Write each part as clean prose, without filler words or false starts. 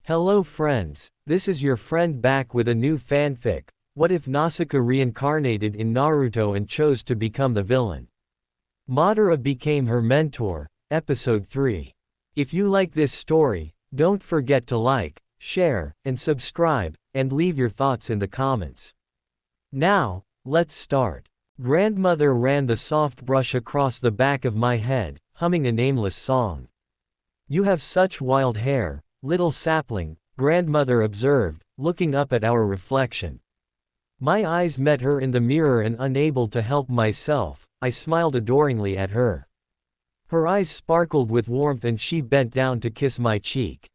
Hello friends, this is your friend back with a new fanfic. What if Naasica reincarnated in Naruto and chose to become the villain? Madara became her mentor, Episode 3. If you like this story, don't forget to like, share, and subscribe, and leave your thoughts in the comments. Now, let's start. Grandmother ran the soft brush across the back of my head, humming a nameless song. You have such wild hair, little sapling, grandmother observed, looking up at our reflection. My eyes met her in the mirror and unable to help myself, I smiled adoringly at her. Her eyes sparkled with warmth and she bent down to kiss my cheek.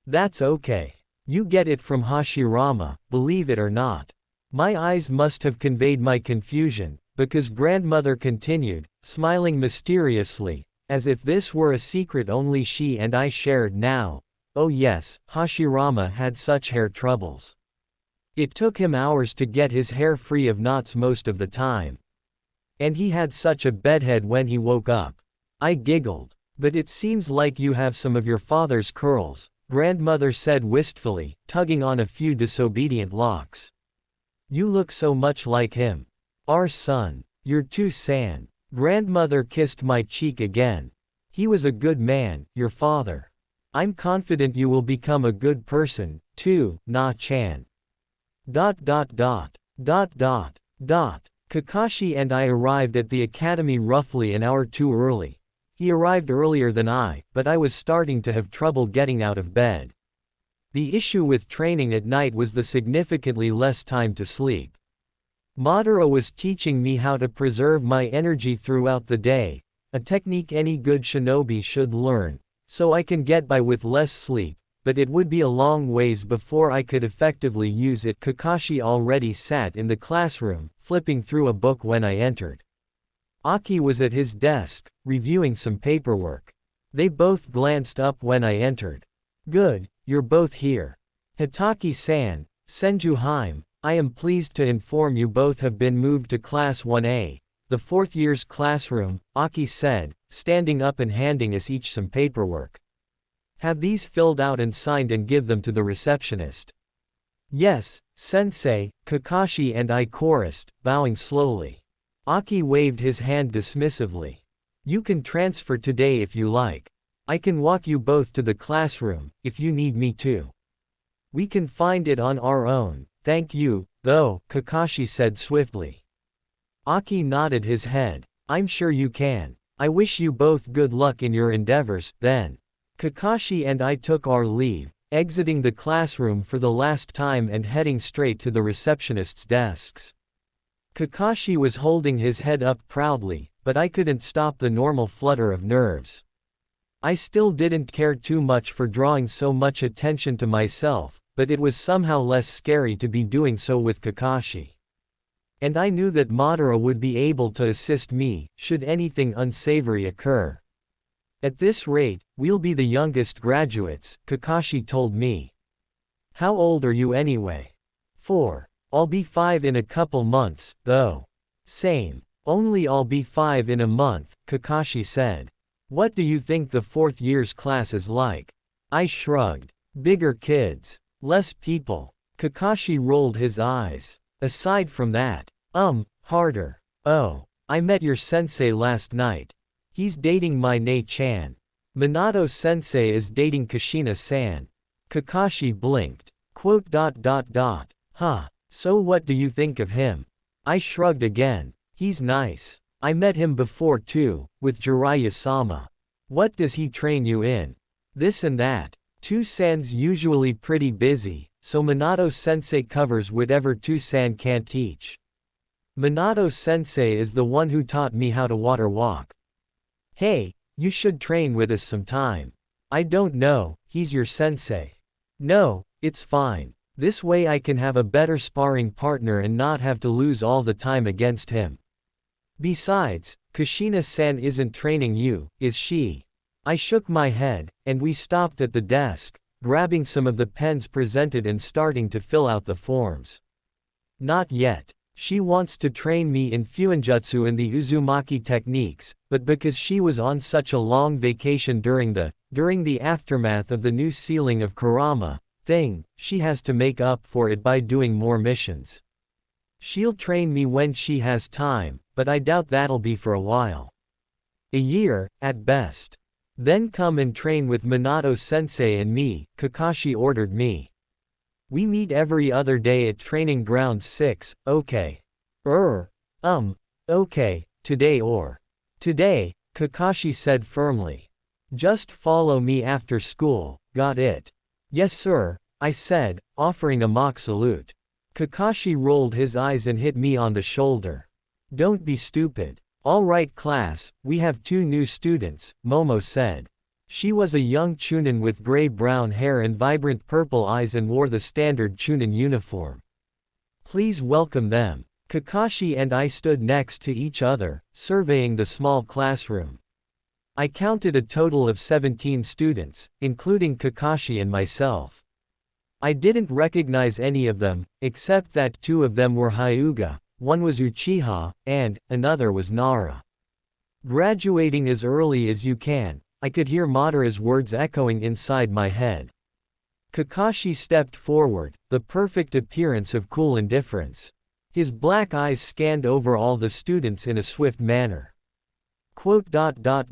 That's okay. You get it from Hashirama, believe it or not. My eyes must have conveyed my confusion, because grandmother continued, smiling mysteriously, as if this were a secret only she and I shared now. Oh yes, Hashirama had such hair troubles. It took him hours to get his hair free of knots most of the time. And he had such a bedhead when he woke up. I giggled. But it seems like you have some of your father's curls, grandmother said wistfully, tugging on a few disobedient locks. You look so much like him. Our son. You're too san. Grandmother kissed my cheek again. He was a good man, your father. I'm confident you will become a good person, too, Na-chan. ... Kakashi and I arrived at the academy roughly an hour too early. He arrived earlier than I, but I was starting to have trouble getting out of bed. The issue with training at night was the significantly less time to sleep. Madara was teaching me how to preserve my energy throughout the day, a technique any good shinobi should learn, so I can get by with less sleep, but it would be a long ways before I could effectively use it. Kakashi already sat in the classroom, flipping through a book when I entered. Aki was at his desk, reviewing some paperwork. They both glanced up when I entered. Good, you're both here. Hitaki-san, Senju-hime, I am pleased to inform you both have been moved to Class 1A, the 4th year's classroom, Aki said, standing up and handing us each some paperwork. Have these filled out and signed and give them to the receptionist. Yes, sensei, Kakashi and I chorused, bowing slowly. Aki waved his hand dismissively. You can transfer today if you like. I can walk you both to the classroom, if you need me to. We can find it on our own, thank you, though, Kakashi said swiftly. Aki nodded his head. I'm sure you can. I wish you both good luck in your endeavors, then. Kakashi and I took our leave, exiting the classroom for the last time and heading straight to the receptionist's desks. Kakashi was holding his head up proudly, but I couldn't stop the normal flutter of nerves. I still didn't care too much for drawing so much attention to myself, but it was somehow less scary to be doing so with Kakashi. And I knew that Madara would be able to assist me, should anything unsavory occur. At this rate, we'll be the youngest graduates, Kakashi told me. How old are you anyway? 4. I'll be 5 in a couple months, though. Same. Only I'll be 5 in a month, Kakashi said. What do you think the 4th year's class is like? I shrugged. Bigger kids. Less people. Kakashi rolled his eyes. Aside from that. Harder. Oh. I met your sensei last night. He's dating my Nei-chan. Minato-sensei is dating Kushina-san. Kakashi blinked. Huh. So what do you think of him? I shrugged again. He's nice. I met him before too, with Jiraiya-sama. What does he train you in? This and that. Two-san's usually pretty busy, so Minato-sensei covers whatever Two-san can't teach. Minato-sensei is the one who taught me how to water walk. Hey, you should train with us sometime. I don't know, he's your sensei. No, it's fine. This way I can have a better sparring partner and not have to lose all the time against him. Besides, Kushina-san isn't training you, is she? I shook my head, and we stopped at the desk, grabbing some of the pens presented and starting to fill out the forms. Not yet. She wants to train me in Fuinjutsu and the Uzumaki techniques, but because she was on such a long vacation during the aftermath of the new sealing of Kurama thing, she has to make up for it by doing more missions. She'll train me when she has time, but I doubt that'll be for a while. A year, at best. Then come and train with Minato-sensei and me, Kakashi ordered me. We meet every other day at training grounds 6, okay. Okay, today, Kakashi said firmly. Just follow me after school, got it? Yes sir, I said, offering a mock salute. Kakashi rolled his eyes and hit me on the shoulder. Don't be stupid. All right class, we have 2 new students, Momo said. She was a young Chunin with gray-brown hair and vibrant purple eyes and wore the standard Chunin uniform. Please welcome them. Kakashi and I stood next to each other, surveying the small classroom. I counted a total of 17 students, including Kakashi and myself. I didn't recognize any of them, except that 2 of them were Hyuga, one was Uchiha, and another was Nara. Graduating as early as you can, I could hear Madara's words echoing inside my head. Kakashi stepped forward, the perfect appearance of cool indifference. His black eyes scanned over all the students in a swift manner. Hitaki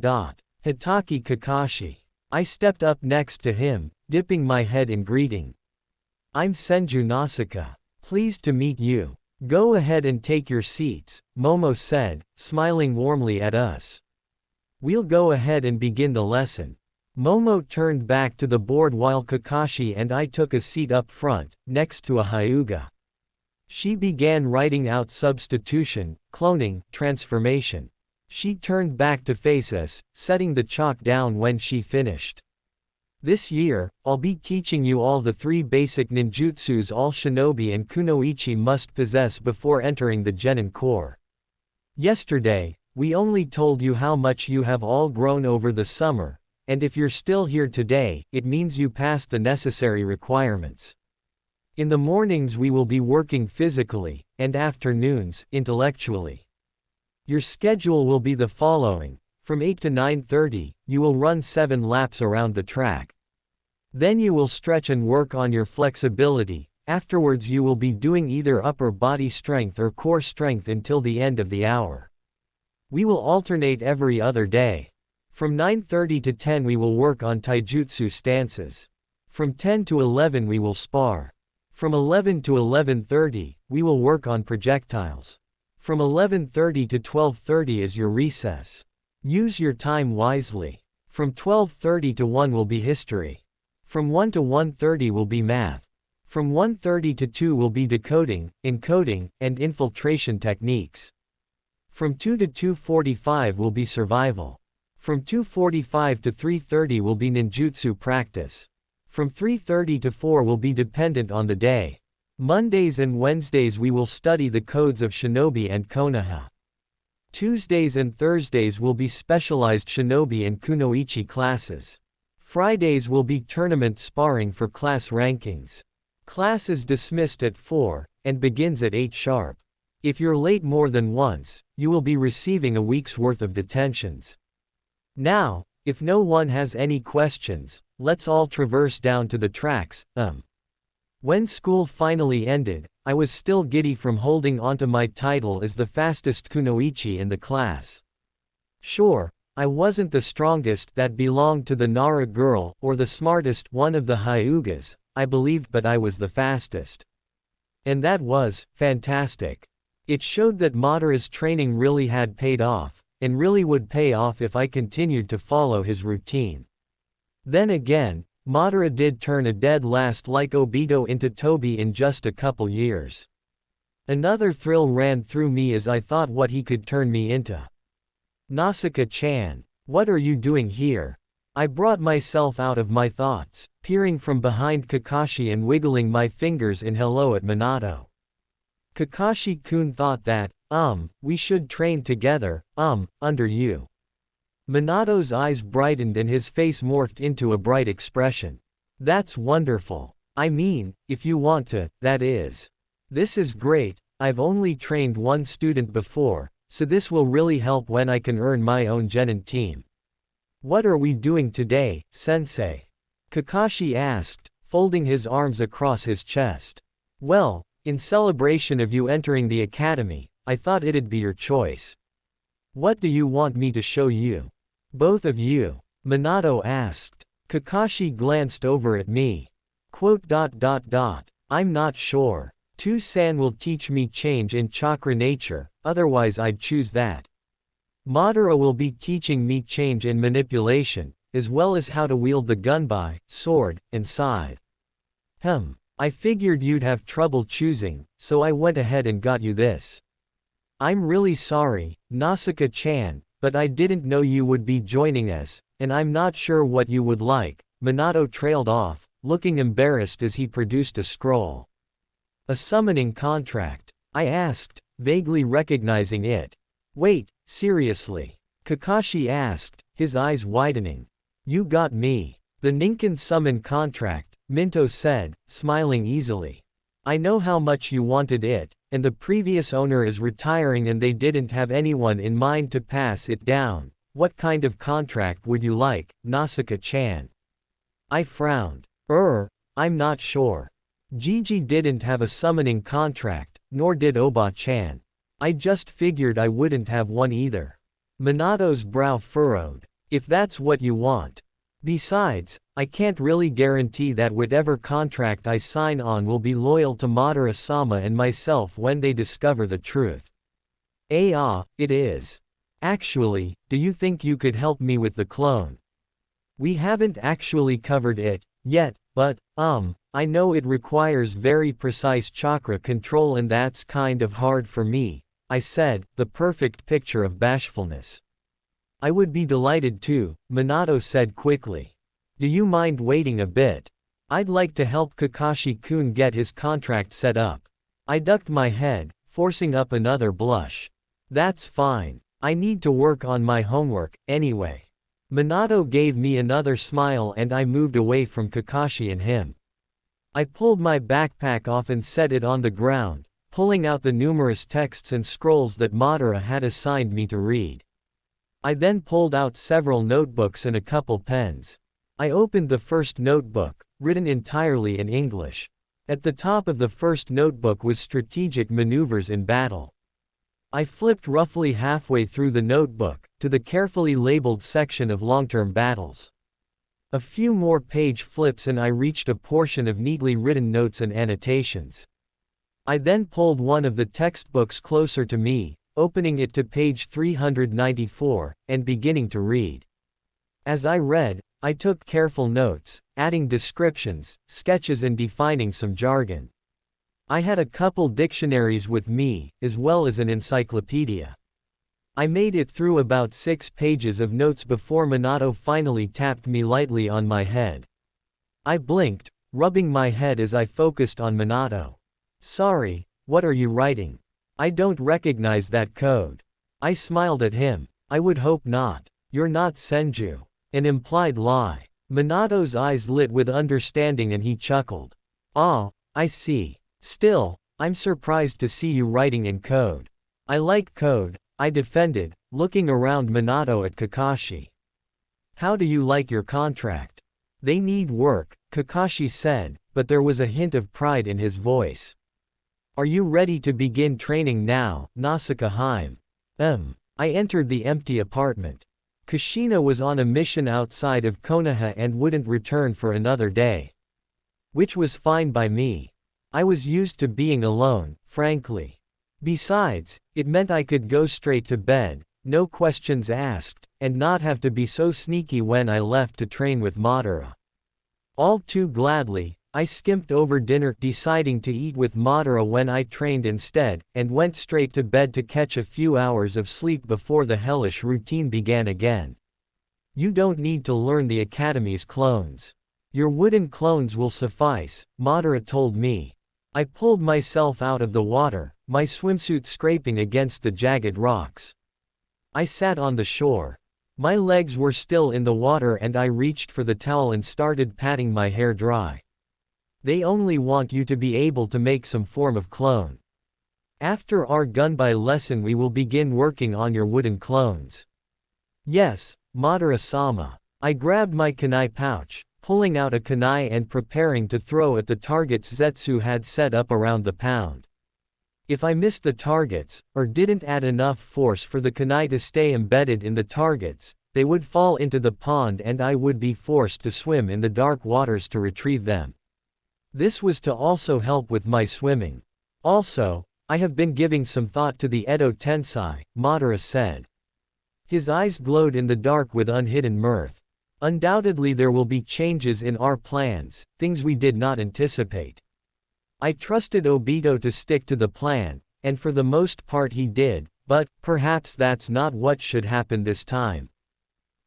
Kakashi. I stepped up next to him, dipping my head in greeting. I'm Senju Naasica. Pleased to meet you. Go ahead and take your seats, Momo said, smiling warmly at us. We'll go ahead and begin the lesson. Momo turned back to the board while Kakashi and I took a seat up front, next to a Hyuga. She began writing out substitution, cloning, transformation. She turned back to face us, setting the chalk down when she finished. This year, I'll be teaching you all the 3 basic ninjutsus all shinobi and kunoichi must possess before entering the Genin Corps. Yesterday, we only told you how much you have all grown over the summer, and if you're still here today, it means you passed the necessary requirements. In the mornings we will be working physically, and afternoons, intellectually. Your schedule will be the following. From 8 to 9:30, you will run 7 laps around the track. Then you will stretch and work on your flexibility. Afterwards you will be doing either upper body strength or core strength until the end of the hour. We will alternate every other day. From 9:30 to 10 we will work on taijutsu stances. From 10 to 11 we will spar. From 11 to 11:30, we will work on projectiles. From 11:30 to 12:30 is your recess. Use your time wisely. From 12:30 to 1 will be history. From 1 to 1:30 will be math. From 1:30 to 2 will be decoding, encoding, and infiltration techniques. From 2 to 2:45 will be survival. From 2:45 to 3:30 will be ninjutsu practice. From 3:30 to 4 will be dependent on the day. Mondays and Wednesdays we will study the codes of Shinobi and Konoha. Tuesdays and Thursdays will be specialized Shinobi and Kunoichi classes. Fridays will be tournament sparring for class rankings. Class is dismissed at 4, and begins at 8 sharp. If you're late more than once, you will be receiving a week's worth of detentions. Now, if no one has any questions, let's all traverse down to the tracks. When school finally ended, I was still giddy from holding onto my title as the fastest kunoichi in the class. Sure, I wasn't the strongest that belonged to the Nara girl or the smartest one of the Hyugas, I believed, but I was the fastest. And that was fantastic. It showed that Madara's training really had paid off, and really would pay off if I continued to follow his routine. Then again, Madara did turn a dead last like Obito into Tobi in just a couple years. Another thrill ran through me as I thought what he could turn me into. Naasica-chan, what are you doing here? I brought myself out of my thoughts, peering from behind Kakashi and wiggling my fingers in hello at Minato. Kakashi-kun thought that, we should train together, under you. Minato's eyes brightened and his face morphed into a bright expression. That's wonderful. I mean, if you want to, that is. This is great, I've only trained one student before, so this will really help when I can earn my own genin team. What are we doing today, sensei? Kakashi asked, folding his arms across his chest. Well, in celebration of you entering the academy, I thought it'd be your choice. What do you want me to show you? Both of you? Minato asked. Kakashi glanced over at me. I'm not sure. Tu-san will teach me change in chakra nature, otherwise I'd choose that. Madara will be teaching me change in manipulation, as well as how to wield the gunbai, sword, and scythe. I figured you'd have trouble choosing, so I went ahead and got you this. I'm really sorry, Naasica-chan, but I didn't know you would be joining us, and I'm not sure what you would like. Minato trailed off, looking embarrassed as he produced a scroll. A summoning contract? I asked, vaguely recognizing it. Wait, seriously? Kakashi asked, his eyes widening. You got me. The Ninken summon contract, Minto said, smiling easily. I know how much you wanted it, and the previous owner is retiring and they didn't have anyone in mind to pass it down. What kind of contract would you like, Naasica-chan? I frowned. I'm not sure. Gigi didn't have a summoning contract, nor did Oba-chan. I just figured I wouldn't have one either. Minato's brow furrowed. If that's what you want. Besides, I can't really guarantee that whatever contract I sign on will be loyal to Madara-sama and myself when they discover the truth. It is. Actually, do you think you could help me with the clone? We haven't actually covered it yet, but, I know it requires very precise chakra control and that's kind of hard for me, I said, the perfect picture of bashfulness. I would be delighted to, Minato said quickly. Do you mind waiting a bit? I'd like to help Kakashi-kun get his contract set up. I ducked my head, forcing up another blush. That's fine. I need to work on my homework, anyway. Minato gave me another smile and I moved away from Kakashi and him. I pulled my backpack off and set it on the ground, pulling out the numerous texts and scrolls that Madara had assigned me to read. I then pulled out several notebooks and a couple pens. I opened the first notebook, written entirely in English. At the top of the first notebook was strategic maneuvers in battle. I flipped roughly halfway through the notebook, to the carefully labeled section of long-term battles. A few more page flips and I reached a portion of neatly written notes and annotations. I then pulled one of the textbooks closer to me, opening it to page 394, and beginning to read. As I read, I took careful notes, adding descriptions, sketches and defining some jargon. I had a couple dictionaries with me, as well as an encyclopedia. I made it through about 6 pages of notes before Minato finally tapped me lightly on my head. I blinked, rubbing my head as I focused on Minato. Sorry, what are you writing? I don't recognize that code. I smiled at him. I would hope not. You're not Senju. An implied lie. Minato's eyes lit with understanding and he chuckled. Ah, I see. Still, I'm surprised to see you writing in code. I like code, I defended, looking around Minato at Kakashi. How do you like your contract? They need work, Kakashi said, but there was a hint of pride in his voice. Are you ready to begin training now, Naasica-hime? I entered the empty apartment. Kushina was on a mission outside of Konoha and wouldn't return for another day. Which was fine by me. I was used to being alone, frankly. Besides, it meant I could go straight to bed, no questions asked, and not have to be so sneaky when I left to train with Madara. All too gladly, I skimped over dinner, deciding to eat with Madara when I trained instead, and went straight to bed to catch a few hours of sleep before the hellish routine began again. You don't need to learn the Academy's clones. Your wooden clones will suffice, Madara told me. I pulled myself out of the water, my swimsuit scraping against the jagged rocks. I sat on the shore. My legs were still in the water and I reached for the towel and started patting my hair dry. They only want you to be able to make some form of clone. After our gunbai lesson we will begin working on your wooden clones. Yes, Madara-sama. I grabbed my kunai pouch, pulling out a kunai and preparing to throw at the targets Zetsu had set up around the pound. If I missed the targets, or didn't add enough force for the kunai to stay embedded in the targets, they would fall into the pond and I would be forced to swim in the dark waters to retrieve them. This was to also help with my swimming. Also, I have been giving some thought to the Edo Tensei, Madara said. His eyes glowed in the dark with unhidden mirth. Undoubtedly there will be changes in our plans, things we did not anticipate. I trusted Obito to stick to the plan, and for the most part he did, but perhaps that's not what should happen this time.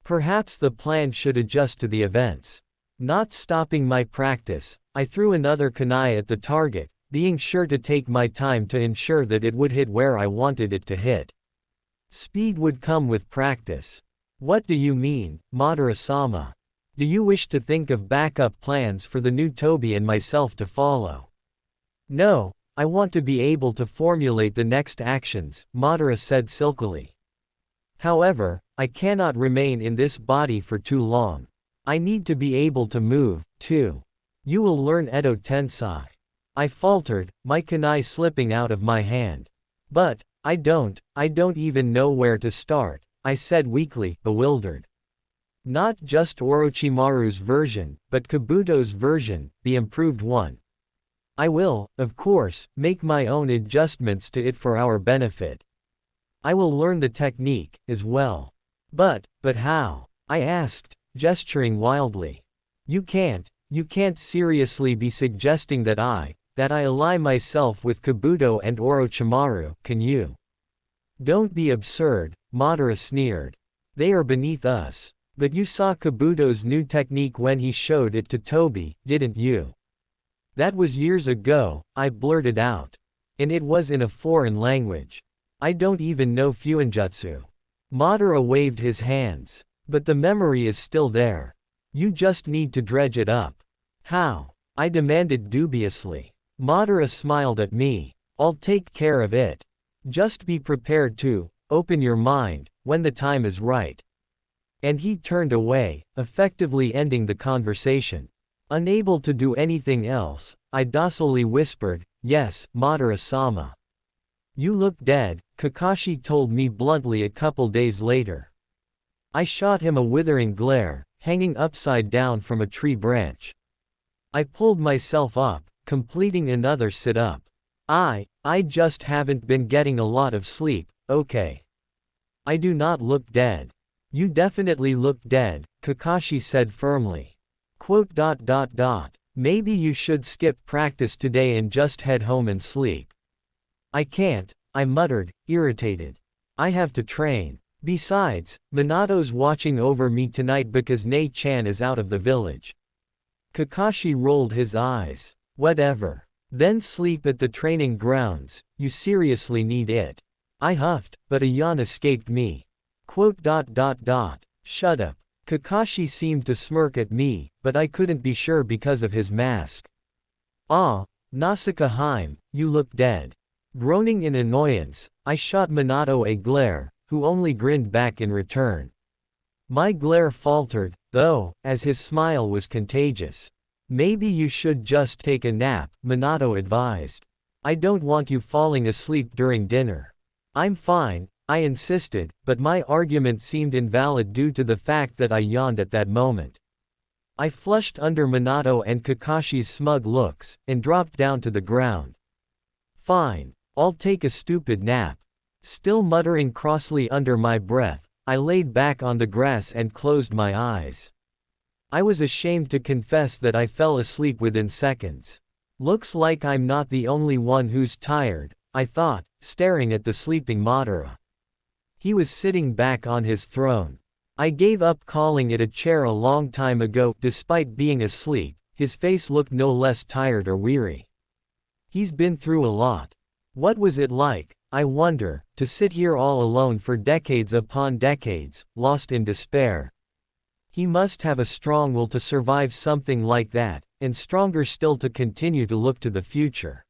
Perhaps the plan should adjust to the events. Not stopping my practice, I threw another kunai at the target, being sure to take my time to ensure that it would hit where I wanted it to hit. Speed would come with practice. What do you mean, Madara-sama? Do you wish to think of backup plans for the new Toby and myself to follow? No, I want to be able to formulate the next actions, Madara said silkily. However, I cannot remain in this body for too long. I need to be able to move, too. You will learn Edo Tensei. I faltered, my kunai slipping out of my hand. But, I don't even know where to start, I said weakly, bewildered. Not just Orochimaru's version, but Kabuto's version, the improved one. I will, of course, make my own adjustments to it for our benefit. I will learn the technique, as well. But how? I asked, gesturing wildly. You can't seriously be suggesting that I ally myself with Kabuto and Orochimaru, can you? Don't be absurd, Madara sneered. They are beneath us. But you saw Kabuto's new technique when he showed it to Toby, didn't you? That was years ago, I blurted out. And it was in a foreign language. I don't even know Fuinjutsu. Madara waved his hands. But the memory is still there. You just need to dredge it up. How? I demanded dubiously. Madara smiled at me. I'll take care of it. Just be prepared to open your mind when the time is right. And he turned away, effectively ending the conversation. Unable to do anything else, I docilely whispered, "Yes, Madara-sama. You look dead," Kakashi told me bluntly a couple days later. I shot him a withering glare, hanging upside down from a tree branch. I pulled myself up, completing another sit-up. I just haven't been getting a lot of sleep, okay? I do not look dead. You definitely look dead, Kakashi said firmly. Maybe you should skip practice today and just head home and sleep. I can't, I muttered, irritated. I have to train. Besides, Minato's watching over me tonight because Nei-chan is out of the village. Kakashi rolled his eyes. Whatever. Then sleep at the training grounds, you seriously need it. I huffed, but a yawn escaped me. Shut up. Kakashi seemed to smirk at me, but I couldn't be sure because of his mask. Ah, Naasica Heim, you look dead. Groaning in annoyance, I shot Minato a glare, who only grinned back in return. My glare faltered, though, as his smile was contagious. Maybe you should just take a nap, Minato advised. I don't want you falling asleep during dinner. I'm fine, I insisted, but my argument seemed invalid due to the fact that I yawned at that moment. I flushed under Minato and Kakashi's smug looks, and dropped down to the ground. Fine, I'll take a stupid nap. Still muttering crossly under my breath, I laid back on the grass and closed my eyes. I was ashamed to confess that I fell asleep within seconds. Looks like I'm not the only one who's tired, I thought, staring at the sleeping Madara. He was sitting back on his throne. I gave up calling it a chair a long time ago. Despite being asleep, his face looked no less tired or weary. He's been through a lot. What was it like, I wonder, to sit here all alone for decades upon decades, lost in despair? He must have a strong will to survive something like that, and stronger still to continue to look to the future.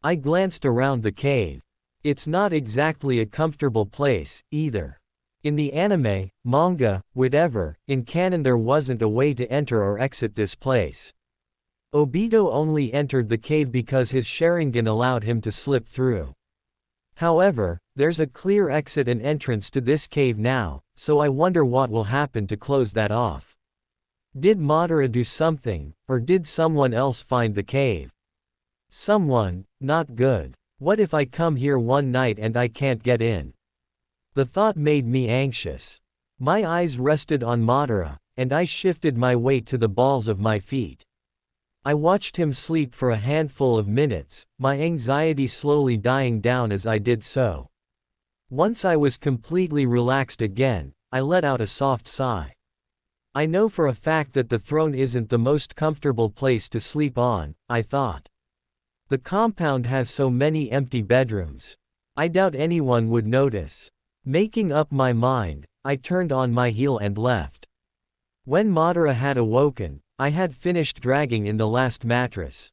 I glanced around the cave. It's not exactly a comfortable place, either. In the anime, manga, whatever, in canon there wasn't a way to enter or exit this place. Obito only entered the cave because his Sharingan allowed him to slip through. However, there's a clear exit and entrance to this cave now, so I wonder what will happen to close that off. Did Madara do something, or did someone else find the cave? Someone, not good. What if I come here one night and I can't get in? The thought made me anxious. My eyes rested on Madara, and I shifted my weight to the balls of my feet. I watched him sleep for a handful of minutes, my anxiety slowly dying down as I did so. Once I was completely relaxed again, I let out a soft sigh. I know for a fact that the throne isn't the most comfortable place to sleep on, I thought. The compound has so many empty bedrooms. I doubt anyone would notice. Making up my mind, I turned on my heel and left. When Madara had awoken, I had finished dragging in the last mattress.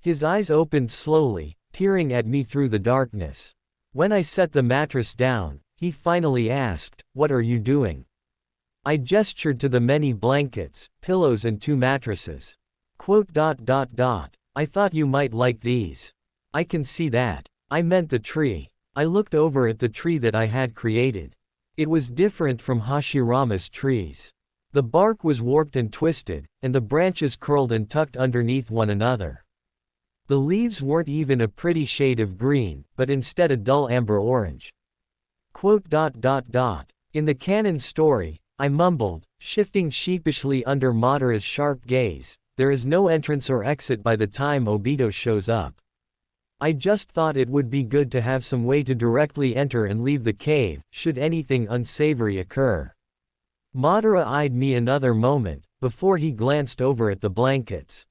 His eyes opened slowly, peering at me through the darkness. When I set the mattress down, he finally asked, "What are you doing?" I gestured to the many blankets, pillows and 2 mattresses. I thought you might like these. I can see that. I meant the tree. I looked over at the tree that I had created. It was different from Hashirama's trees. The bark was warped and twisted, and the branches curled and tucked underneath one another. The leaves weren't even a pretty shade of green, but instead a dull amber orange. In the canon story, I mumbled, shifting sheepishly under Madara's sharp gaze, there is no entrance or exit by the time Obito shows up. I just thought it would be good to have some way to directly enter and leave the cave, should anything unsavory occur. Madara eyed me another moment, before he glanced over at the blankets.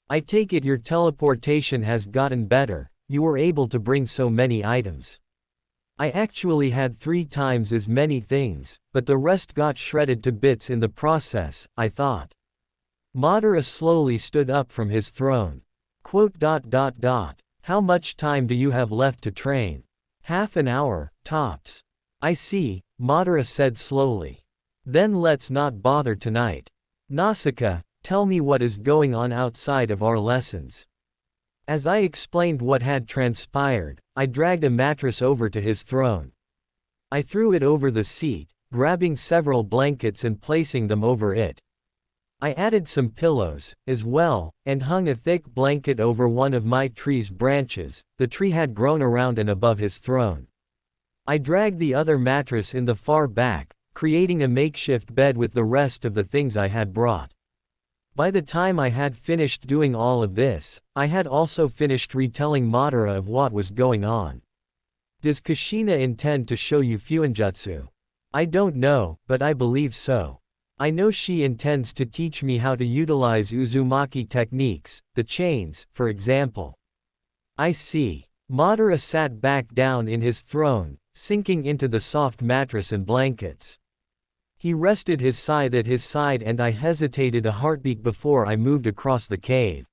I take it your teleportation has gotten better, you were able to bring so many items. I actually had 3 times as many things, but the rest got shredded to bits in the process, I thought. Madara slowly stood up from his throne. How much time do you have left to train? Half an hour, tops. I see, Madara said slowly. Then let's not bother tonight. Naasica, tell me what is going on outside of our lessons. As I explained what had transpired, I dragged a mattress over to his throne. I threw it over the seat, grabbing several blankets and placing them over it. I added some pillows, as well, and hung a thick blanket over one of my tree's branches. The tree had grown around and above his throne. I dragged the other mattress in the far back, creating a makeshift bed with the rest of the things I had brought. By the time I had finished doing all of this, I had also finished retelling Madara of what was going on. Does Kushina intend to show you Fuinjutsu? I don't know, but I believe so. I know she intends to teach me how to utilize Uzumaki techniques, the chains, for example. I see. Madara sat back down in his throne, sinking into the soft mattress and blankets. He rested his scythe at his side and I hesitated a heartbeat before I moved across the cave.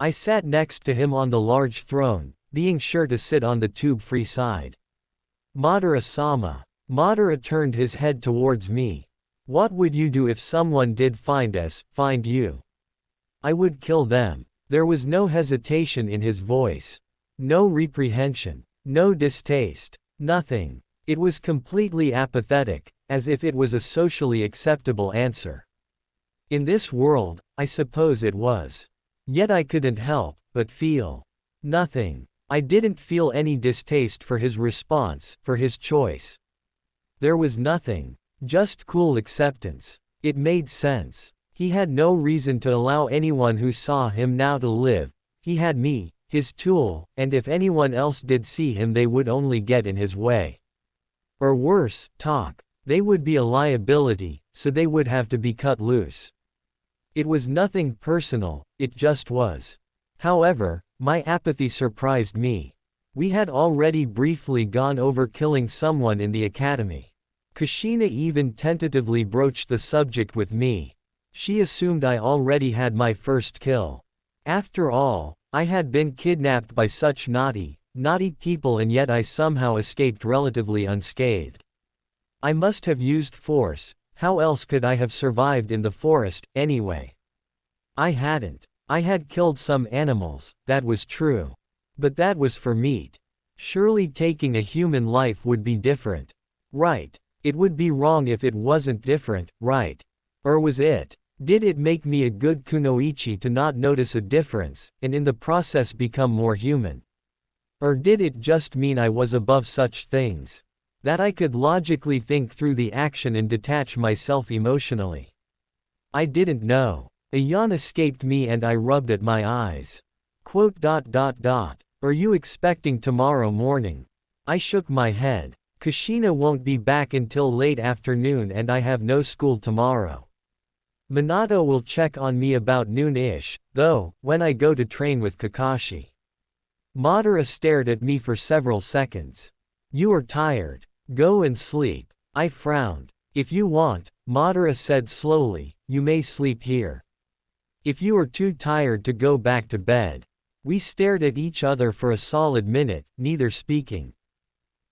I sat next to him on the large throne, being sure to sit on the tube-free side. Madara-sama. Madara turned his head towards me. What would you do if someone did find you? I would kill them. There was no hesitation in his voice. No reprehension. No distaste. Nothing. It was completely apathetic, as if it was a socially acceptable answer. In this world, I suppose it was. Yet I couldn't help but feel nothing. I didn't feel any distaste for his response, for his choice. There was nothing. Just cool acceptance. It made sense. He had no reason to allow anyone who saw him now to live. He had me, his tool, and if anyone else did see him they would only get in his way. Or worse, talk. They would be a liability, so they would have to be cut loose. It was nothing personal, it just was. However, my apathy surprised me. We had already briefly gone over killing someone in the academy. Kushina even tentatively broached the subject with me. She assumed I already had my first kill. After all, I had been kidnapped by such naughty people and yet I somehow escaped relatively unscathed. I must have used force, how else could I have survived in the forest, anyway? I hadn't. I had killed some animals, that was true. But that was for meat. Surely taking a human life would be different. Right. It would be wrong if it wasn't different, right? Or was it? Did it make me a good kunoichi to not notice a difference, and in the process become more human? Or did it just mean I was above such things? That I could logically think through the action and detach myself emotionally? I didn't know. A yawn escaped me and I rubbed at my eyes. Are you expecting tomorrow morning? I shook my head. Kushina won't be back until late afternoon and I have no school tomorrow. Minato will check on me about noon-ish, though, when I go to train with Kakashi. Madara stared at me for several seconds. You are tired. Go and sleep. I frowned. If you want, Madara said slowly, you may sleep here. If you are too tired to go back to bed. We stared at each other for a solid minute, neither speaking.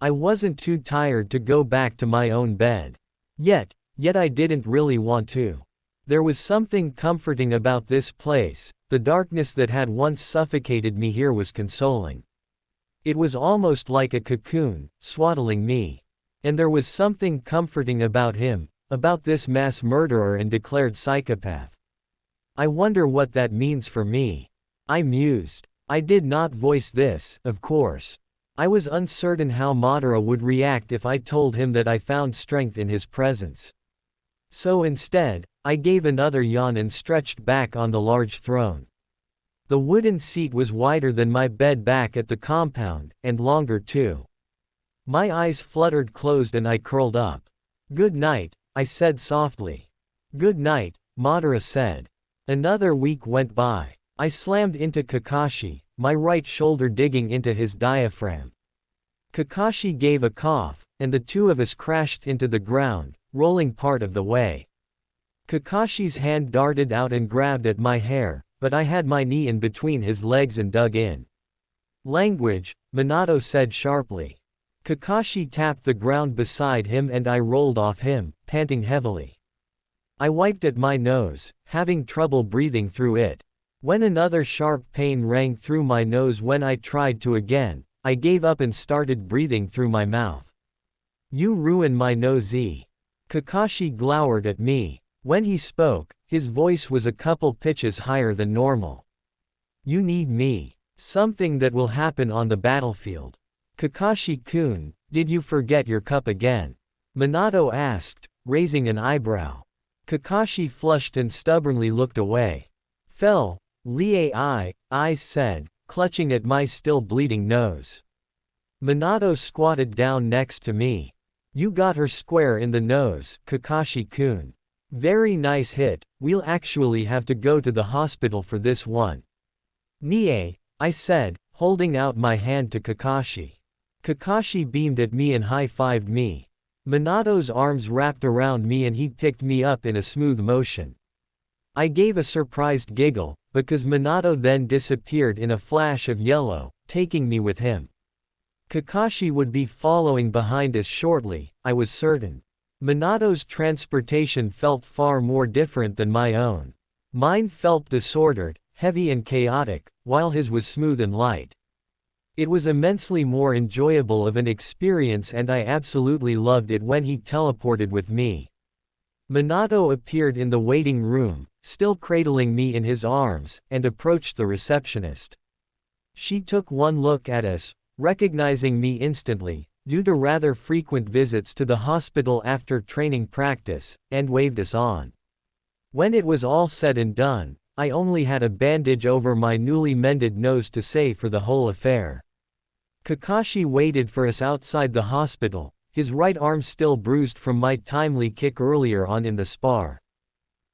I wasn't too tired to go back to my own bed. Yet I didn't really want to. There was something comforting about this place. The darkness that had once suffocated me here was consoling. It was almost like a cocoon, swaddling me. And there was something comforting about him, about this mass murderer and declared psychopath. I wonder what that means for me. I mused. I did not voice this, of course. I was uncertain how Madara would react if I told him that I found strength in his presence. So instead, I gave another yawn and stretched back on the large throne. The wooden seat was wider than my bed back at the compound, and longer too. My eyes fluttered closed and I curled up. Good night, I said softly. Good night, Madara said. Another week went by. I slammed into Kakashi, my right shoulder digging into his diaphragm. Kakashi gave a cough, and the two of us crashed into the ground, rolling part of the way. Kakashi's hand darted out and grabbed at my hair, but I had my knee in between his legs and dug in. Language, Minato said sharply. Kakashi tapped the ground beside him and I rolled off him, panting heavily. I wiped at my nose, having trouble breathing through it. When another sharp pain rang through my nose when I tried to again, I gave up and started breathing through my mouth. You ruined my nose-y. Kakashi glowered at me. When he spoke, his voice was a couple pitches higher than normal. You need me. Something that will happen on the battlefield. Kakashi-kun, did you forget your cup again? Minato asked, raising an eyebrow. Kakashi flushed and stubbornly looked away. I said, clutching at my still bleeding nose. Minato squatted down next to me. You got her square in the nose, Kakashi-kun. Very nice hit, we'll actually have to go to the hospital for this one. Nie, I said, holding out my hand to Kakashi. Kakashi beamed at me and high-fived me. Minato's arms wrapped around me and he picked me up in a smooth motion. I gave a surprised giggle, because Minato then disappeared in a flash of yellow, taking me with him. Kakashi would be following behind us shortly, I was certain. Minato's transportation felt far more different than my own. Mine felt disordered, heavy and chaotic, while his was smooth and light. It was immensely more enjoyable of an experience and I absolutely loved it when he teleported with me. Minato appeared in the waiting room, still cradling me in his arms, and approached the receptionist. She took one look at us, recognizing me instantly, due to rather frequent visits to the hospital after training practice, and waved us on. When it was all said and done, I only had a bandage over my newly mended nose to say for the whole affair. Kakashi waited for us outside the hospital, his right arm still bruised from my timely kick earlier on in the spar.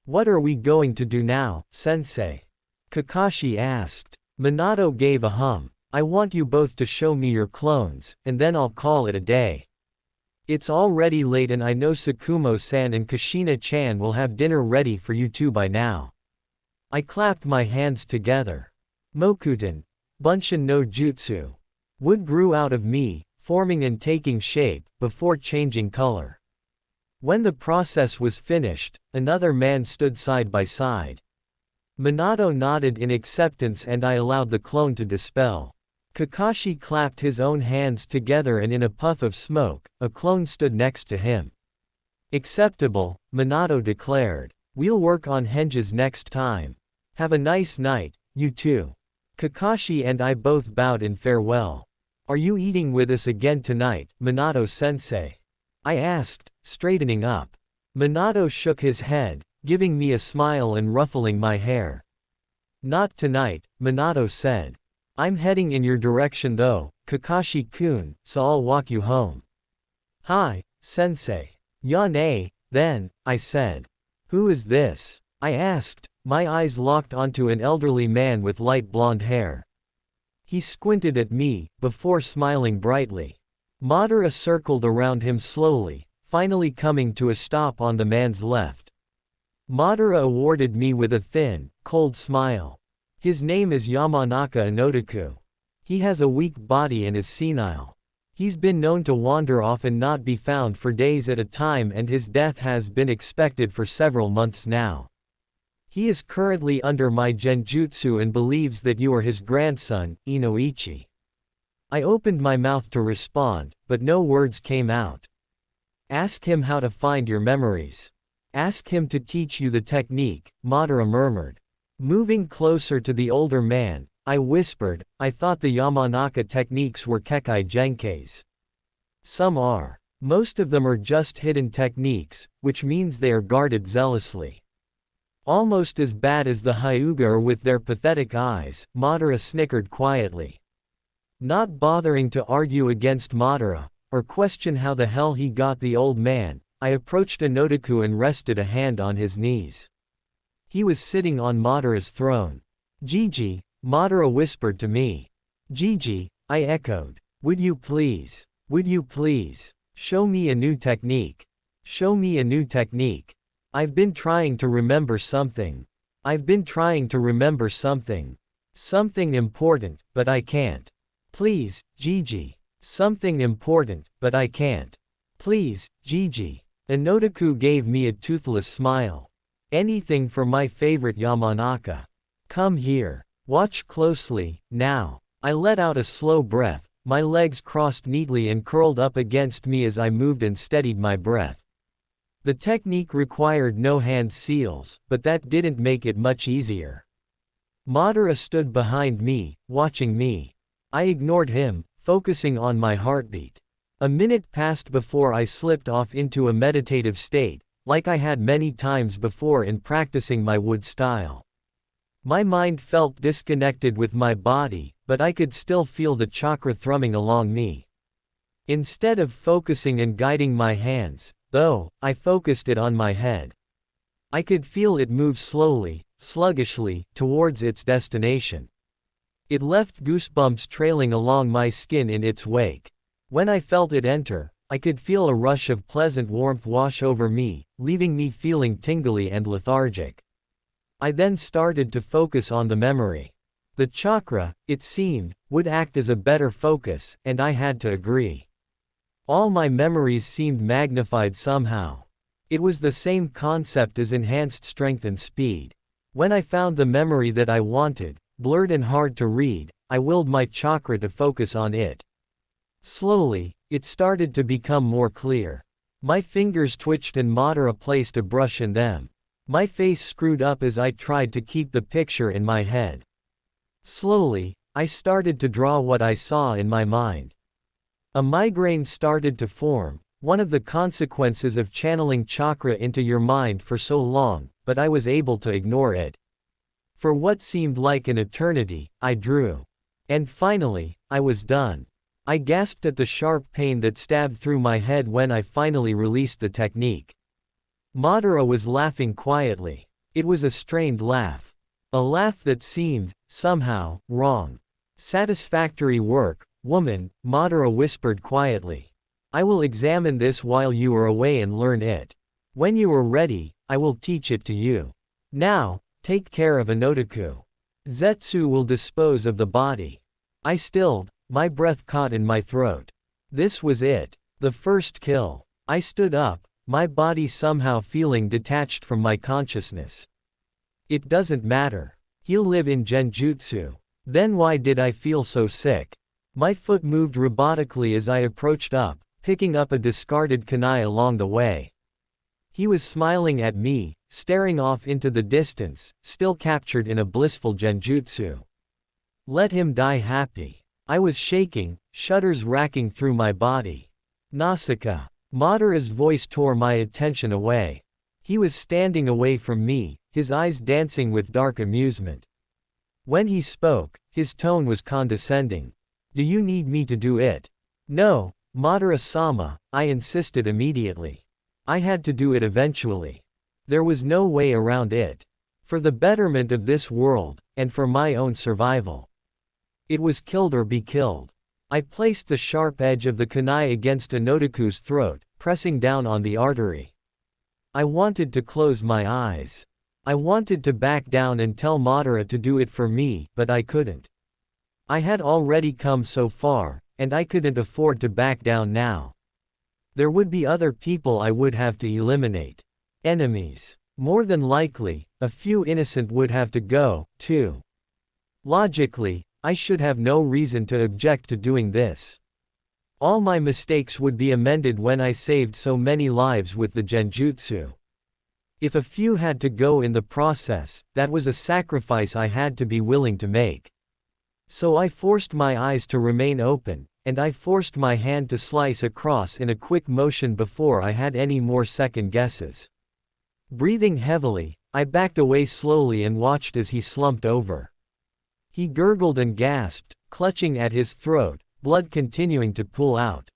What are we going to do now, sensei? Kakashi asked. Minato gave a hum. I want you both to show me your clones, and then I'll call it a day. It's already late and I know Tsukumo-san and Kushina-chan will have dinner ready for you two by now. I clapped my hands together. Mokuten. Bunshin no Jutsu. Wood grew out of me, forming and taking shape, before changing color. When the process was finished, another man stood side by side. Minato nodded in acceptance and I allowed the clone to dispel. Kakashi clapped his own hands together and in a puff of smoke, a clone stood next to him. Acceptable, Minato declared. We'll work on henges next time. Have a nice night, you too. Kakashi and I both bowed in farewell. Are you eating with us again tonight, Minato-sensei? I asked, straightening up. Minato shook his head, giving me a smile and ruffling my hair. Not tonight, Minato said. I'm heading in your direction though, Kakashi-kun, so I'll walk you home. Hi, sensei. Ya-ne, then, I said. Who is this? I asked, my eyes locked onto an elderly man with light blonde hair. He squinted at me, before smiling brightly. Madara circled around him slowly, finally coming to a stop on the man's left. Madara awarded me with a thin, cold smile. His name is Yamanaka Inotaku. He has a weak body and is senile. He's been known to wander off and not be found for days at a time and his death has been expected for several months now. He is currently under my genjutsu and believes that you are his grandson, Inoichi. I opened my mouth to respond, but no words came out. Ask him how to find your memories. Ask him to teach you the technique, Madara murmured. Moving closer to the older man, I whispered, I thought the Yamanaka techniques were Kekai Genkais. Some are. Most of them are just hidden techniques, which means they are guarded zealously. Almost as bad as the Hyuga are with their pathetic eyes, Madara snickered quietly. Not bothering to argue against Madara, or question how the hell he got the old man, I approached Inotaku and rested a hand on his knees. He was sitting on Madara's throne. Gigi, Madara whispered to me. Gigi, I echoed. Would you please, show me a new technique. Show me a new technique. I've been trying to remember something. Something important, but I can't. Please, Gigi. Something important, but I can't. Please, Gigi. Inotaku gave me a toothless smile. Anything for my favorite Yamanaka. Come here. Watch closely, now. I let out a slow breath, my legs crossed neatly and curled up against me as I moved and steadied my breath. The technique required no hand seals, but that didn't make it much easier. Madara stood behind me, watching me. I ignored him, focusing on my heartbeat. A minute passed before I slipped off into a meditative state, like I had many times before in practicing my wood style. My mind felt disconnected with my body, but I could still feel the chakra thrumming along me. Instead of focusing and guiding my hands, though, I focused it on my head. I could feel it move slowly, sluggishly, towards its destination. It left goosebumps trailing along my skin in its wake. When I felt it enter, I could feel a rush of pleasant warmth wash over me, leaving me feeling tingly and lethargic. I then started to focus on the memory. The chakra, it seemed, would act as a better focus, and I had to agree. All my memories seemed magnified somehow. It was the same concept as enhanced strength and speed. When I found the memory that I wanted, blurred and hard to read, I willed my chakra to focus on it. Slowly, it started to become more clear. My fingers twitched and Madara placed a brush in them. My face screwed up as I tried to keep the picture in my head. Slowly, I started to draw what I saw in my mind. A migraine started to form, one of the consequences of channeling chakra into your mind for so long, but I was able to ignore it. For what seemed like an eternity, I drew. And finally, I was done. I gasped at the sharp pain that stabbed through my head when I finally released the technique. Madara was laughing quietly. It was a strained laugh. A laugh that seemed, somehow, wrong. Satisfactory work, woman, Madara whispered quietly. I will examine this while you are away and learn it. When you are ready, I will teach it to you. Now, take care of Inotaku. Zetsu will dispose of the body. I stilled, my breath caught in my throat. This was it. The first kill. I stood up, my body somehow feeling detached from my consciousness. It doesn't matter. He'll live in Genjutsu. Then why did I feel so sick? My foot moved robotically as I approached up, picking up a discarded kunai along the way. He was smiling at me, staring off into the distance, still captured in a blissful genjutsu. Let him die happy. I was shaking, shudders racking through my body. Naasica. Madara's voice tore my attention away. He was standing away from me, his eyes dancing with dark amusement. When he spoke, his tone was condescending. Do you need me to do it? No, Madara-sama, I insisted immediately. I had to do it eventually. There was no way around it. For the betterment of this world, and for my own survival. It was killed or be killed. I placed the sharp edge of the kunai against Inotaku's throat, pressing down on the artery. I wanted to close my eyes. I wanted to back down and tell Madara to do it for me, but I couldn't. I had already come so far, and I couldn't afford to back down now. There would be other people I would have to eliminate. Enemies. More than likely, a few innocent would have to go, too. Logically, I should have no reason to object to doing this. All my mistakes would be amended when I saved so many lives with the genjutsu. If a few had to go in the process, that was a sacrifice I had to be willing to make. So I forced my eyes to remain open, and I forced my hand to slice across in a quick motion before I had any more second guesses. Breathing heavily, I backed away slowly and watched as he slumped over. He gurgled and gasped, clutching at his throat, blood continuing to pool out.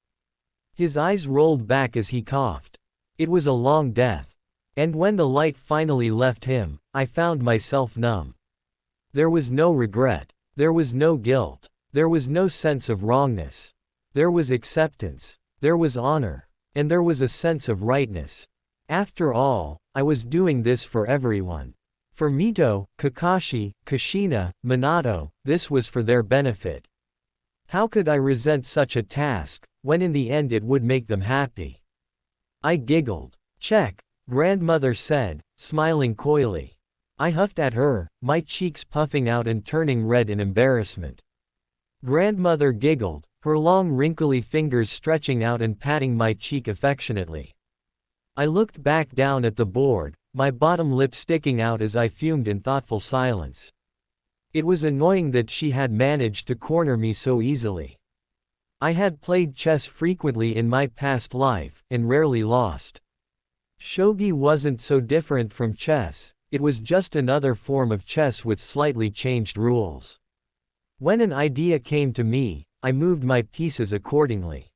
His eyes rolled back as he coughed. It was a long death. And when the light finally left him, I found myself numb. There was no regret. There was no guilt. There was no sense of wrongness. There was acceptance. There was honor. And there was a sense of rightness. After all, I was doing this for everyone. For Mito, Kakashi, Kushina, Minato, this was for their benefit. How could I resent such a task, when in the end it would make them happy? I giggled. Check, grandmother said, smiling coyly. I huffed at her, my cheeks puffing out and turning red in embarrassment. Grandmother giggled, her long wrinkly fingers stretching out and patting my cheek affectionately. I looked back down at the board, my bottom lip sticking out as I fumed in thoughtful silence. It was annoying that she had managed to corner me so easily. I had played chess frequently in my past life, and rarely lost. Shogi wasn't so different from chess, it was just another form of chess with slightly changed rules. When an idea came to me, I moved my pieces accordingly.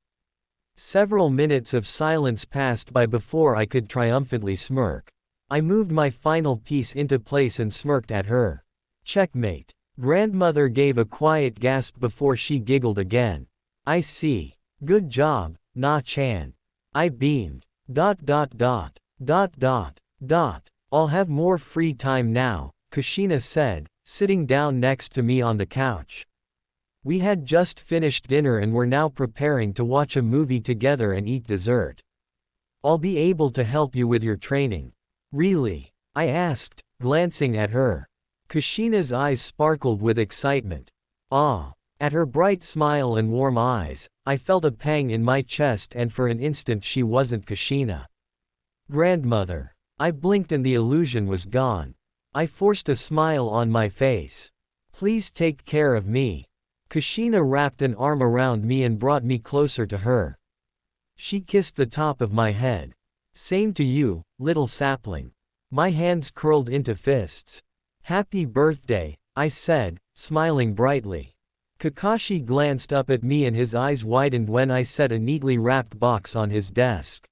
Several minutes of silence passed by before I could triumphantly smirk. I moved my final piece into place and smirked at her. Checkmate. Grandmother gave a quiet gasp before she giggled again. I see. Good job, Na-chan. I beamed. ... I'll have more free time now, Kushina said, sitting down next to me on the couch. We had just finished dinner and were now preparing to watch a movie together and eat dessert. I'll be able to help you with your training. Really? I asked, glancing at her. Kushina's eyes sparkled with excitement. Ah. At her bright smile and warm eyes, I felt a pang in my chest, and for an instant she wasn't Kushina. Grandmother. I blinked and the illusion was gone. I forced a smile on my face. Please take care of me. Kushina wrapped an arm around me and brought me closer to her. She kissed the top of my head. Same to you, little sapling. My hands curled into fists. Happy birthday, I said, smiling brightly. Kakashi glanced up at me and his eyes widened when I set a neatly wrapped box on his desk.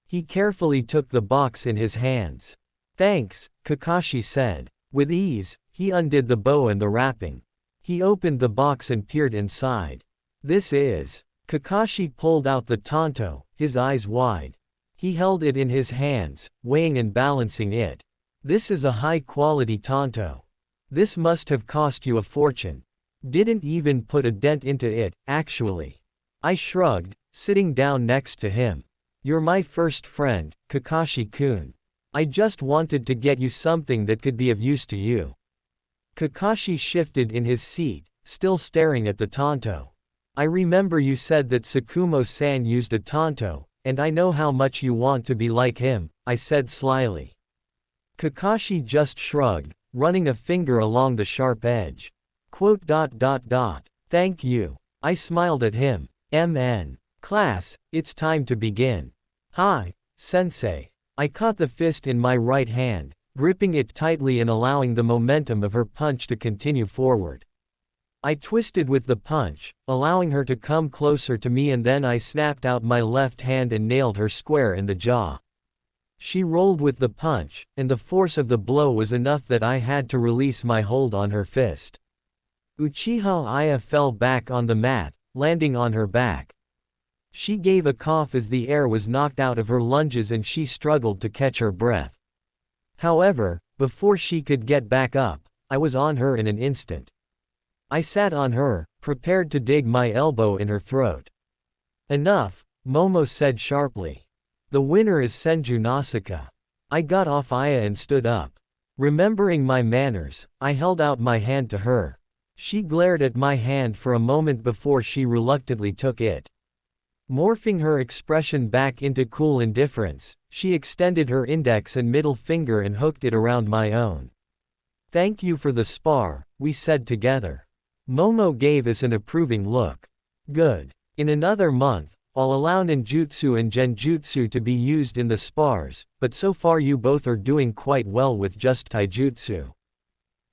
He carefully took the box in his hands. Thanks, Kakashi said. With ease, he undid the bow and the wrapping. He opened the box and peered inside. This is. Kakashi pulled out the tanto, his eyes wide. He held it in his hands, weighing and balancing it. This is a high-quality tanto. This must have cost you a fortune. Didn't even put a dent into it, actually. I shrugged, sitting down next to him. You're my first friend, Kakashi-kun. I just wanted to get you something that could be of use to you. Kakashi shifted in his seat, still staring at the Tonto. I remember you said that Tsukumo-san used a Tonto, and I know how much you want to be like him, I said slyly. Kakashi just shrugged, running a finger along the sharp edge. Thank you. I smiled at him. MN. Class, it's time to begin. Hi, sensei. I caught the fist in my right hand, gripping it tightly and allowing the momentum of her punch to continue forward. I twisted with the punch, allowing her to come closer to me, and then I snapped out my left hand and nailed her square in the jaw. She rolled with the punch, and the force of the blow was enough that I had to release my hold on her fist. Uchiha Aya fell back on the mat, landing on her back. She gave a cough as the air was knocked out of her lunges and she struggled to catch her breath. However, before she could get back up, I was on her in an instant. I sat on her, prepared to dig my elbow in her throat. Enough, Momo said sharply. The winner is Senju Naasica. I got off Aya and stood up. Remembering my manners, I held out my hand to her. She glared at my hand for a moment before she reluctantly took it. Morphing her expression back into cool indifference, she extended her index and middle finger and hooked it around my own. Thank you for the spar, we said together. Momo gave us an approving look. Good. In another month, I'll allow ninjutsu and genjutsu to be used in the spars, but so far you both are doing quite well with just taijutsu.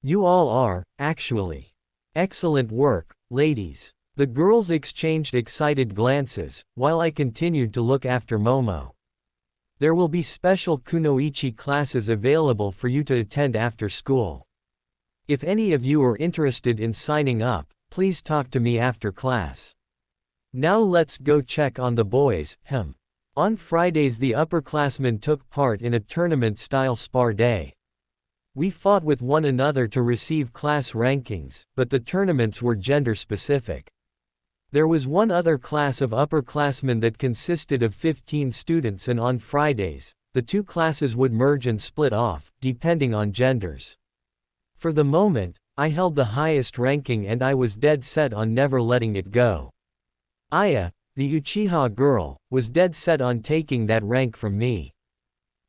You all are, actually. Excellent work, ladies. The girls exchanged excited glances, while I continued to look after Momo. There will be special kunoichi classes available for you to attend after school. If any of you are interested in signing up, please talk to me after class. Now let's go check on the boys. On Fridays the upperclassmen took part in a tournament-style spar day. We fought with one another to receive class rankings, but the tournaments were gender-specific. There was one other class of upperclassmen that consisted of 15 students, and on Fridays, the two classes would merge and split off, depending on genders. For the moment, I held the highest ranking and I was dead set on never letting it go. Aya, the Uchiha girl, was dead set on taking that rank from me.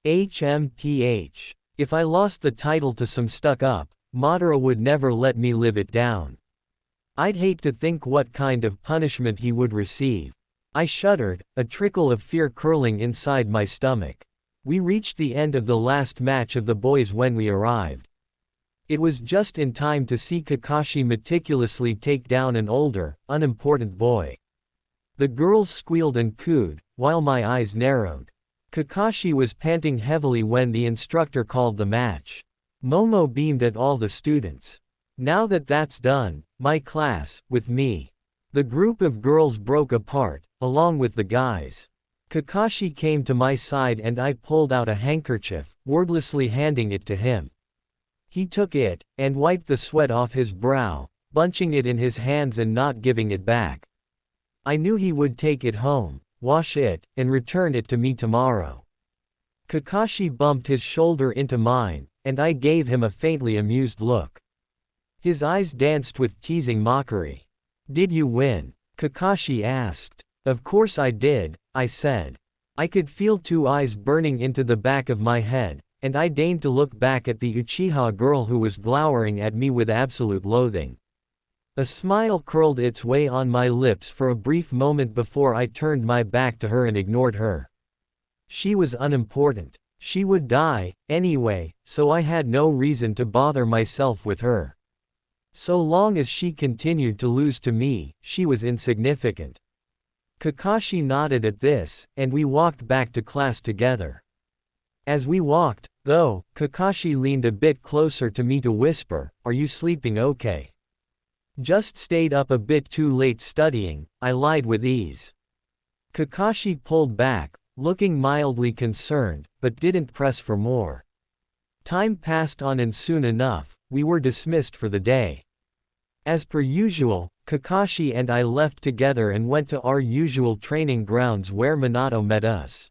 HMPH. If I lost the title to some stuck-up, Madara would never let me live it down. I'd hate to think what kind of punishment he would receive. I shuddered, a trickle of fear curling inside my stomach. We reached the end of the last match of the boys when we arrived. It was just in time to see Kakashi meticulously take down an older, unimportant boy. The girls squealed and cooed, while my eyes narrowed. Kakashi was panting heavily when the instructor called the match. Momo beamed at all the students. Now that that's done, my class, with me. The group of girls broke apart, along with the guys. Kakashi came to my side and I pulled out a handkerchief, wordlessly handing it to him. He took it, and wiped the sweat off his brow, bunching it in his hands and not giving it back. I knew he would take it home, wash it, and return it to me tomorrow. Kakashi bumped his shoulder into mine, and I gave him a faintly amused look. His eyes danced with teasing mockery. Did you win? Kakashi asked. Of course I did, I said. I could feel two eyes burning into the back of my head, and I deigned to look back at the Uchiha girl who was glowering at me with absolute loathing. A smile curled its way on my lips for a brief moment before I turned my back to her and ignored her. She was unimportant. She would die, anyway, so I had no reason to bother myself with her. So long as she continued to lose to me, she was insignificant. Kakashi nodded at this, and we walked back to class together. As we walked, though, Kakashi leaned a bit closer to me to whisper, "Are you sleeping okay?" "Just stayed up a bit too late studying," I lied with ease. Kakashi pulled back, looking mildly concerned, but didn't press for more. Time passed on and soon enough, we were dismissed for the day. As per usual, Kakashi and I left together and went to our usual training grounds where Minato met us.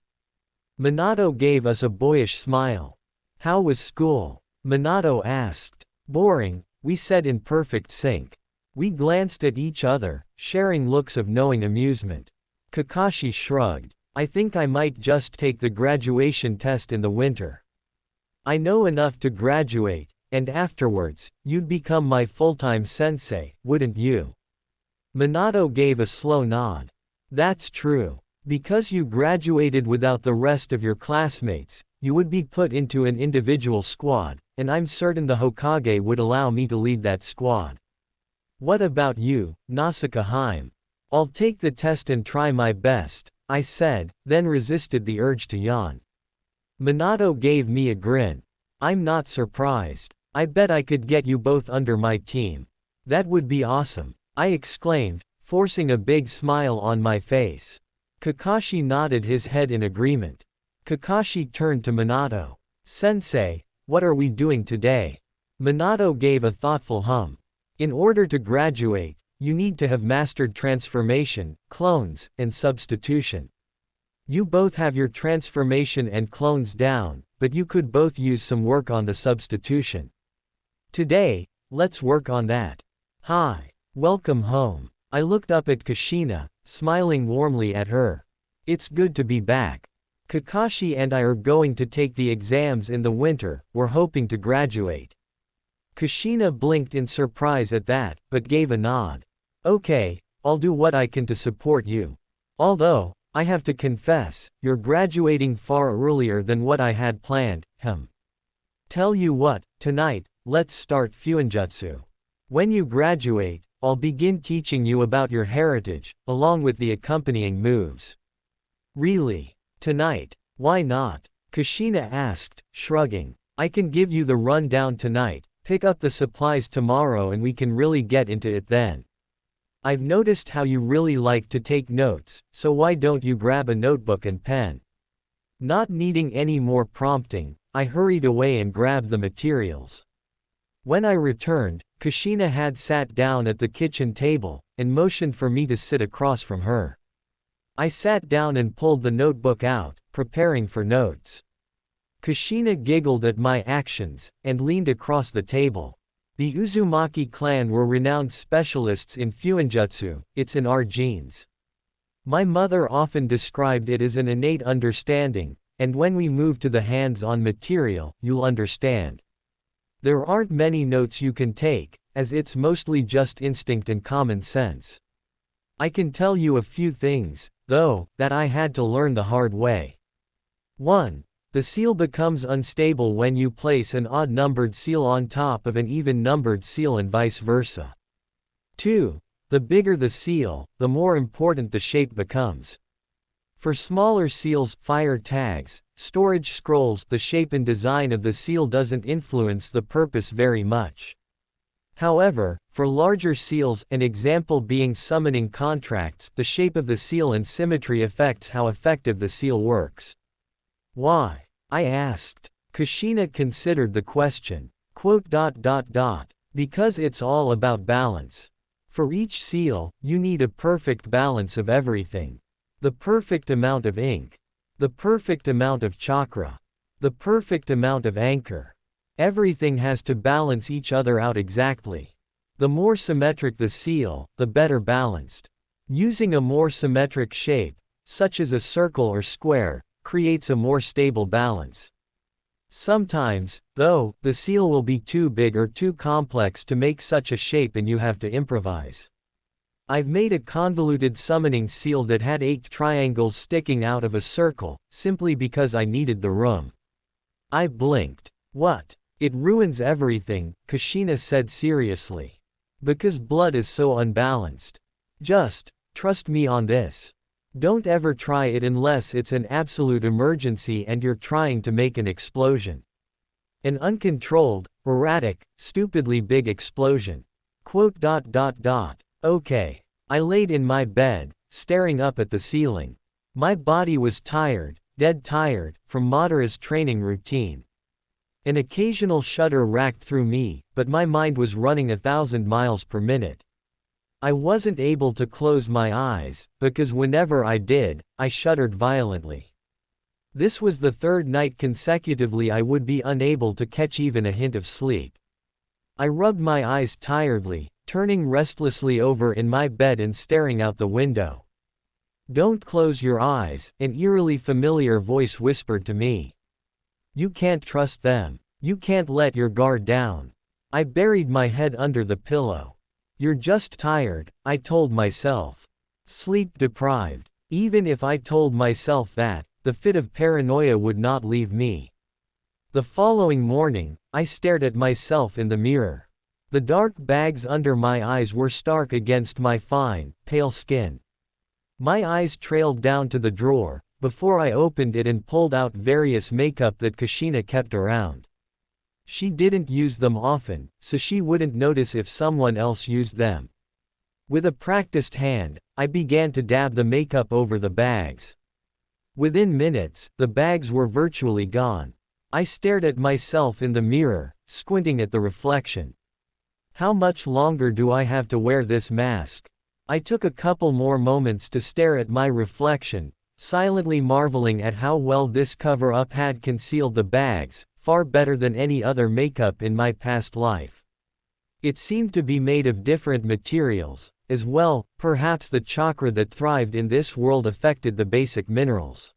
Minato gave us a boyish smile. "How was school?" Minato asked. "Boring," we said in perfect sync. We glanced at each other, sharing looks of knowing amusement. Kakashi shrugged. "I think I might just take the graduation test in the winter. I know enough to graduate, and afterwards, you'd become my full-time sensei, wouldn't you?" Minato gave a slow nod. "That's true. Because you graduated without the rest of your classmates, you would be put into an individual squad, and I'm certain the Hokage would allow me to lead that squad. What about you, Naasica? I'll take the test and try my best," I said, then resisted the urge to yawn. Minato gave me a grin. "I'm not surprised. I bet I could get you both under my team. That would be awesome," I exclaimed, forcing a big smile on my face. Kakashi nodded his head in agreement. Kakashi turned to Minato. "Sensei, what are we doing today?" Minato gave a thoughtful hum. "In order to graduate, you need to have mastered transformation, clones, and substitution. You both have your transformation and clones down, but you could both use some work on the substitution. Today, let's work on that. Hi. Welcome home." I looked up at Kushina, smiling warmly at her. "It's good to be back. Kakashi and I are going to take the exams in the winter, we're hoping to graduate." Kushina blinked in surprise at that, but gave a nod. "Okay, I'll do what I can to support you. Although, I have to confess, you're graduating far earlier than what I had planned." "Tell you what, tonight, let's start Fuinjutsu. When you graduate, I'll begin teaching you about your heritage, along with the accompanying moves." "Really? Tonight? Why not?" Kushina asked, shrugging. "I can give you the rundown tonight, pick up the supplies tomorrow and we can really get into it then. I've noticed how you really like to take notes, so why don't you grab a notebook and pen?" Not needing any more prompting, I hurried away and grabbed the materials. When I returned, Kushina had sat down at the kitchen table, and motioned for me to sit across from her. I sat down and pulled the notebook out, preparing for notes. Kushina giggled at my actions, and leaned across the table. "The Uzumaki clan were renowned specialists in Fuinjutsu, it's in our genes. My mother often described it as an innate understanding, and when we move to the hands-on material, you'll understand. There aren't many notes you can take, as it's mostly just instinct and common sense. I can tell you a few things, though, that I had to learn the hard way. 1. The seal becomes unstable when you place an odd-numbered seal on top of an even-numbered seal and vice versa. 2. The bigger the seal, the more important the shape becomes. For smaller seals, fire tags, storage scrolls, the shape and design of the seal doesn't influence the purpose very much. However, for larger seals, an example being summoning contracts, the shape of the seal and symmetry affects how effective the seal works." "Why?" I asked. Kushina considered the question. "Because it's all about balance. For each seal, you need a perfect balance of everything. The perfect amount of ink. The perfect amount of chakra. The perfect amount of anchor. Everything has to balance each other out exactly. The more symmetric the seal, the better balanced. Using a more symmetric shape, such as a circle or square, creates a more stable balance. Sometimes, though, the seal will be too big or too complex to make such a shape and you have to improvise. I've made a convoluted summoning seal that had 8 triangles sticking out of a circle, simply because I needed the room." I blinked. "What? It ruins everything," Kushina said seriously. "Because blood is so unbalanced. Just trust me on this. Don't ever try it unless it's an absolute emergency and you're trying to make an explosion. An uncontrolled, erratic, stupidly big explosion." Okay. I laid in my bed, staring up at the ceiling. My body was tired, dead tired, from Madara's training routine. An occasional shudder racked through me, but my mind was running 1,000 miles per minute. I wasn't able to close my eyes, because whenever I did, I shuddered violently. This was the third night consecutively I would be unable to catch even a hint of sleep. I rubbed my eyes tiredly, turning restlessly over in my bed and staring out the window. "Don't close your eyes," an eerily familiar voice whispered to me. "You can't trust them. You can't let your guard down." I buried my head under the pillow. "You're just tired," I told myself. "Sleep deprived." Even if I told myself that, the fit of paranoia would not leave me. The following morning, I stared at myself in the mirror. The dark bags under my eyes were stark against my fine, pale skin. My eyes trailed down to the drawer, before I opened it and pulled out various makeup that Kushina kept around. She didn't use them often, so she wouldn't notice if someone else used them. With a practiced hand, I began to dab the makeup over the bags. Within minutes, the bags were virtually gone. I stared at myself in the mirror, squinting at the reflection. How much longer do I have to wear this mask? I took a couple more moments to stare at my reflection, silently marveling at how well this cover-up had concealed the bags, far better than any other makeup in my past life. It seemed to be made of different materials, as well. Perhaps the chakra that thrived in this world affected the basic minerals.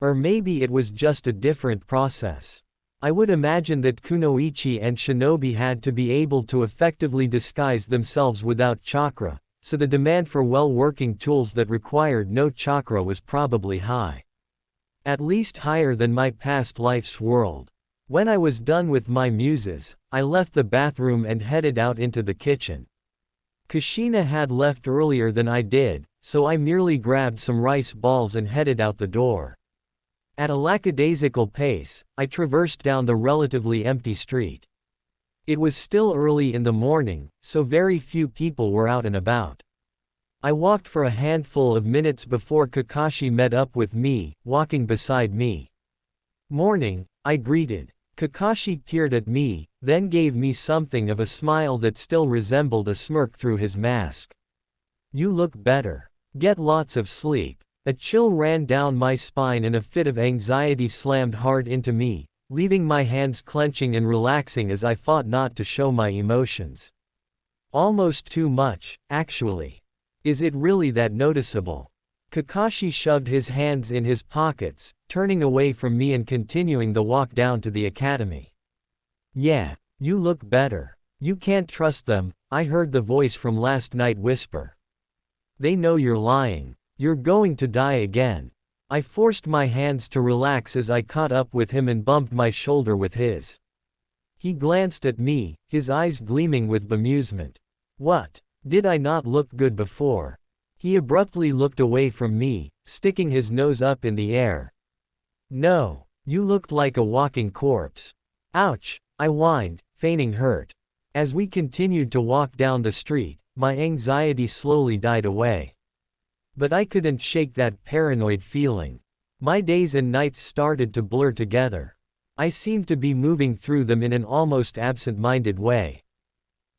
Or maybe it was just a different process. I would imagine that kunoichi and shinobi had to be able to effectively disguise themselves without chakra, so the demand for well-working tools that required no chakra was probably high. At least higher than my past life's world. When I was done with my muses, I left the bathroom and headed out into the kitchen. Kushina had left earlier than I did, so I merely grabbed some rice balls and headed out the door. At a lackadaisical pace, I traversed down the relatively empty street. It was still early in the morning, so very few people were out and about. I walked for a handful of minutes before Kakashi met up with me, walking beside me. "Morning," I greeted. Kakashi peered at me, then gave me something of a smile that still resembled a smirk through his mask. "You look better. Get lots of sleep." A chill ran down my spine and a fit of anxiety slammed hard into me, leaving my hands clenching and relaxing as I fought not to show my emotions. Almost too much, actually. Is it really that noticeable? Kakashi shoved his hands in his pockets, turning away from me and continuing the walk down to the academy. "Yeah, you look better. You can't trust them," I heard the voice from last night whisper. "They know you're lying. You're going to die again." I forced my hands to relax as I caught up with him and bumped my shoulder with his. He glanced at me, his eyes gleaming with bemusement. "What? Did I not look good before?" He abruptly looked away from me, sticking his nose up in the air. "No, you looked like a walking corpse." "Ouch," I whined, feigning hurt. As we continued to walk down the street, my anxiety slowly died away. But I couldn't shake that paranoid feeling. My days and nights started to blur together. I seemed to be moving through them in an almost absent-minded way.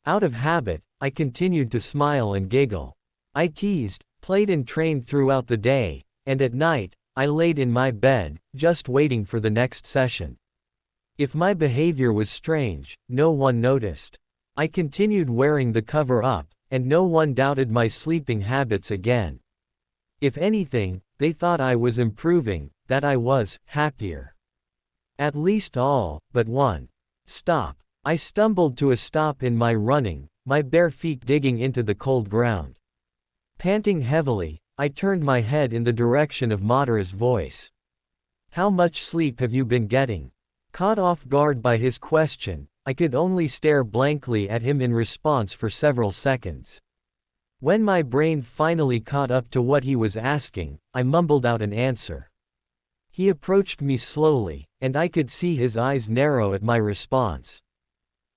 Out of habit, I continued to smile and giggle. I teased, played and trained throughout the day, and at night, I laid in my bed, just waiting for the next session. If my behavior was strange, no one noticed. I continued wearing the cover-up, and no one doubted my sleeping habits again. If anything, they thought I was improving, that I was happier. At least all but one. Stop. I stumbled to a stop in my running, my bare feet digging into the cold ground. Panting heavily, I turned my head in the direction of Madara's voice. "How much sleep have you been getting?" Caught off guard by his question, I could only stare blankly at him in response for several seconds. When my brain finally caught up to what he was asking, I mumbled out an answer. He approached me slowly, and I could see his eyes narrow at my response.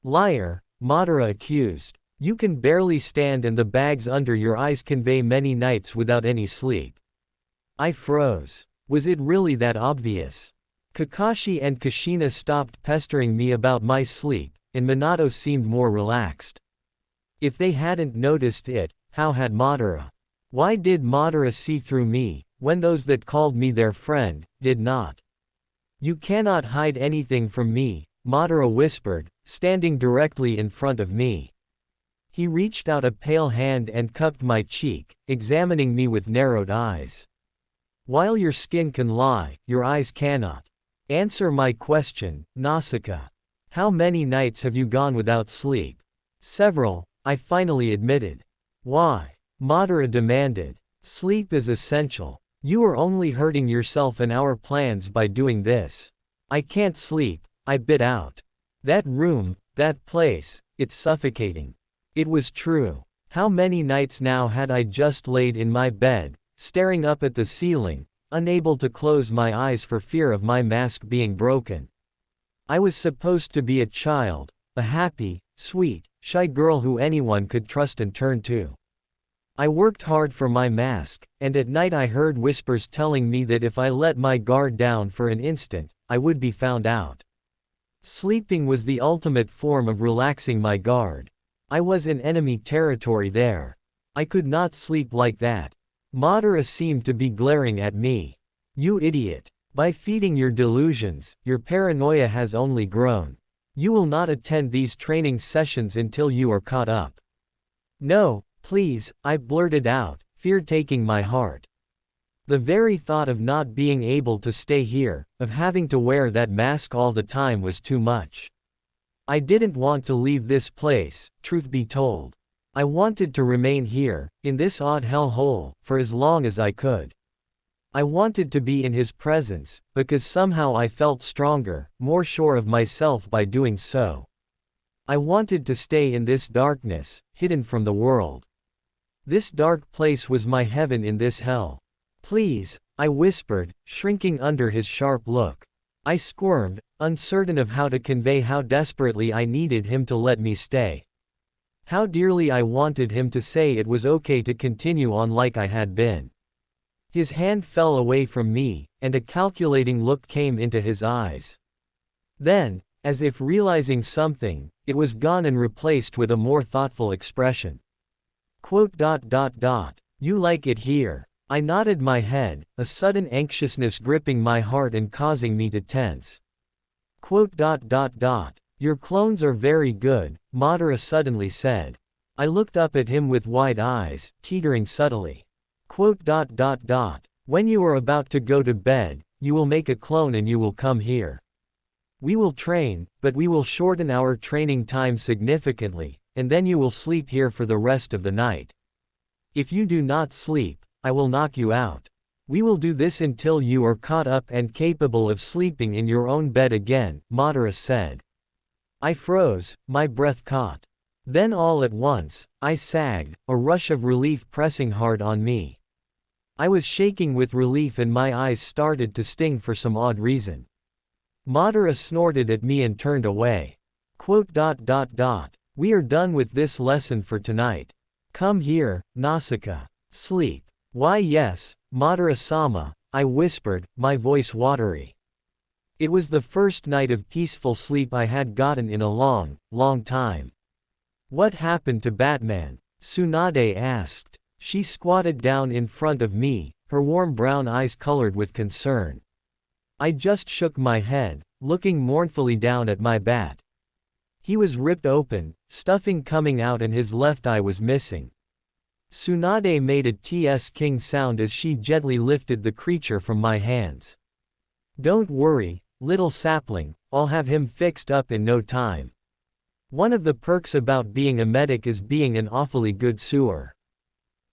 "Liar," Madara accused. "You can barely stand and the bags under your eyes convey many nights without any sleep." I froze. Was it really that obvious? Kakashi and Kushina stopped pestering me about my sleep, and Minato seemed more relaxed. If they hadn't noticed it, how had Madara? Why did Madara see through me, when those that called me their friend, did not? You cannot hide anything from me, Madara whispered, standing directly in front of me. He reached out a pale hand and cupped my cheek, examining me with narrowed eyes. While your skin can lie, your eyes cannot. Answer my question, Naasica. How many nights have you gone without sleep? Several, I finally admitted. Why? Madara demanded. Sleep is essential. You are only hurting yourself and our plans by doing this. I can't sleep, I bit out. That room, that place, it's suffocating. It was true. How many nights now had I just laid in my bed, staring up at the ceiling, unable to close my eyes for fear of my mask being broken. I was supposed to be a child, a happy, sweet, shy girl who anyone could trust and turn to. I worked hard for my mask, and at night I heard whispers telling me that if I let my guard down for an instant, I would be found out. Sleeping was the ultimate form of relaxing my guard. I was in enemy territory there. I could not sleep like that. Madara seemed to be glaring at me. You idiot. By feeding your delusions, your paranoia has only grown. You will not attend these training sessions until you are caught up. No, please, I blurted out, fear taking my heart. The very thought of not being able to stay here, of having to wear that mask all the time was too much. I didn't want to leave this place, truth be told. I wanted to remain here, in this odd hellhole, for as long as I could. I wanted to be in his presence, because somehow I felt stronger, more sure of myself by doing so. I wanted to stay in this darkness, hidden from the world. This dark place was my heaven in this hell. Please, I whispered, shrinking under his sharp look. I squirmed, uncertain of how to convey how desperately I needed him to let me stay. How dearly I wanted him to say it was okay to continue on like I had been. His hand fell away from me, and a calculating look came into his eyes. Then, as if realizing something, it was gone and replaced with a more thoughtful expression. You like it here. I nodded my head, a sudden anxiousness gripping my heart and causing me to tense. Your clones are very good, Madara suddenly said. I looked up at him with wide eyes, teetering subtly. When you are about to go to bed, you will make a clone and you will come here. We will train, but we will shorten our training time significantly, and then you will sleep here for the rest of the night. If you do not sleep, I will knock you out. We will do this until you are caught up and capable of sleeping in your own bed again, Madara said. I froze, my breath caught. Then all at once, I sagged, a rush of relief pressing hard on me. I was shaking with relief and my eyes started to sting for some odd reason. Madara snorted at me and turned away. We are done with this lesson for tonight. Come here, Naasica. Sleep. Why yes, Madara-sama, I whispered, my voice watery. It was the first night of peaceful sleep I had gotten in a long, long time. What happened to Batman? Tsunade asked. She squatted down in front of me, her warm brown eyes colored with concern. I just shook my head, looking mournfully down at my bat. He was ripped open, stuffing coming out and his left eye was missing. Tsunade made a TS King sound as she gently lifted the creature from my hands. Don't worry, little sapling, I'll have him fixed up in no time. One of the perks about being a medic is being an awfully good sewer.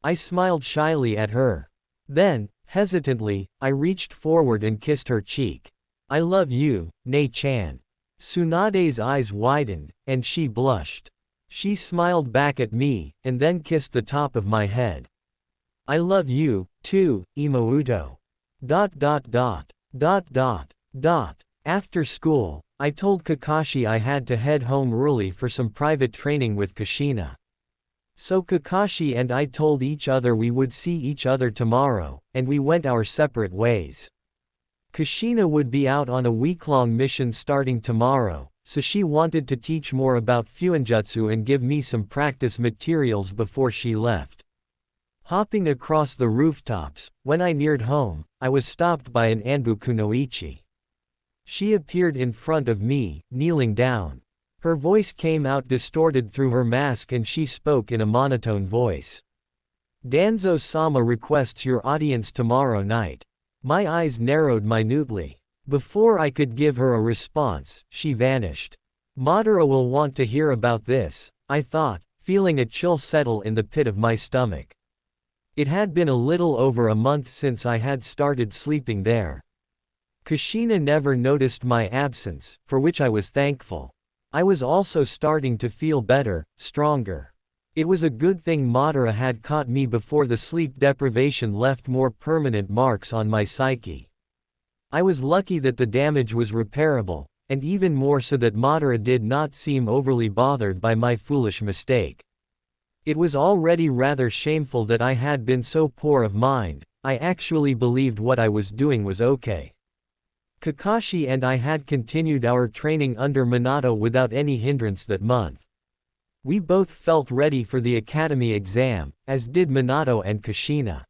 I smiled shyly at her. Then, hesitantly, I reached forward and kissed her cheek. I love you, Nei-chan. Tsunade's eyes widened, and she blushed. She smiled back at me, and then kissed the top of my head. I love you, too, Imouto. After school, I told Kakashi I had to head home early for some private training with Kushina. So Kakashi and I told each other we would see each other tomorrow, and we went our separate ways. Kushina would be out on a week-long mission starting tomorrow, so she wanted to teach more about Fuinjutsu and give me some practice materials before she left. Hopping across the rooftops, when I neared home, I was stopped by an Anbu Kunoichi. She appeared in front of me, kneeling down. Her voice came out distorted through her mask and she spoke in a monotone voice. Danzo-sama requests your audience tomorrow night. My eyes narrowed minutely. Before I could give her a response, she vanished. Madara will want to hear about this, I thought, feeling a chill settle in the pit of my stomach. It had been a little over a month since I had started sleeping there. Kushina never noticed my absence, for which I was thankful. I was also starting to feel better, stronger. It was a good thing Madara had caught me before the sleep deprivation left more permanent marks on my psyche. I was lucky that the damage was repairable, and even more so that Madara did not seem overly bothered by my foolish mistake. It was already rather shameful that I had been so poor of mind. I actually believed what I was doing was okay. Kakashi and I had continued our training under Minato without any hindrance that month. We both felt ready for the academy exam, as did Minato and Kushina.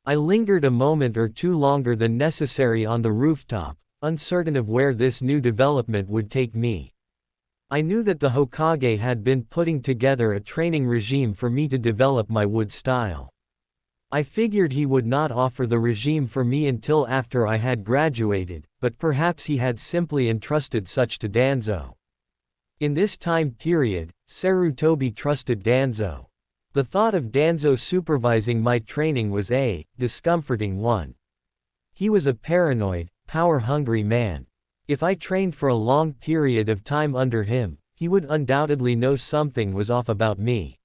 I lingered a moment or two longer than necessary on the rooftop, uncertain of where this new development would take me. I knew that the Hokage had been putting together a training regime for me to develop my wood style. I figured he would not offer the regime for me until after I had graduated, but perhaps he had simply entrusted such to Danzo. In this time period, Sarutobi trusted Danzo. The thought of Danzo supervising my training was a discomforting one. He was a paranoid, power-hungry man. If I trained for a long period of time under him, he would undoubtedly know something was off about me.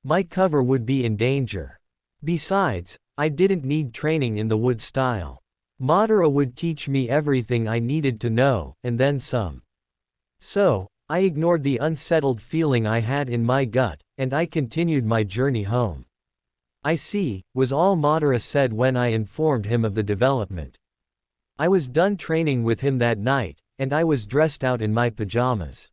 My cover would be in danger. Besides, I didn't need training in the wood style. Madara would teach me everything I needed to know, and then some. So, I ignored the unsettled feeling I had in my gut, and I continued my journey home. I see, was all Madara said when I informed him of the development. I was done training with him that night, and I was dressed out in my pajamas.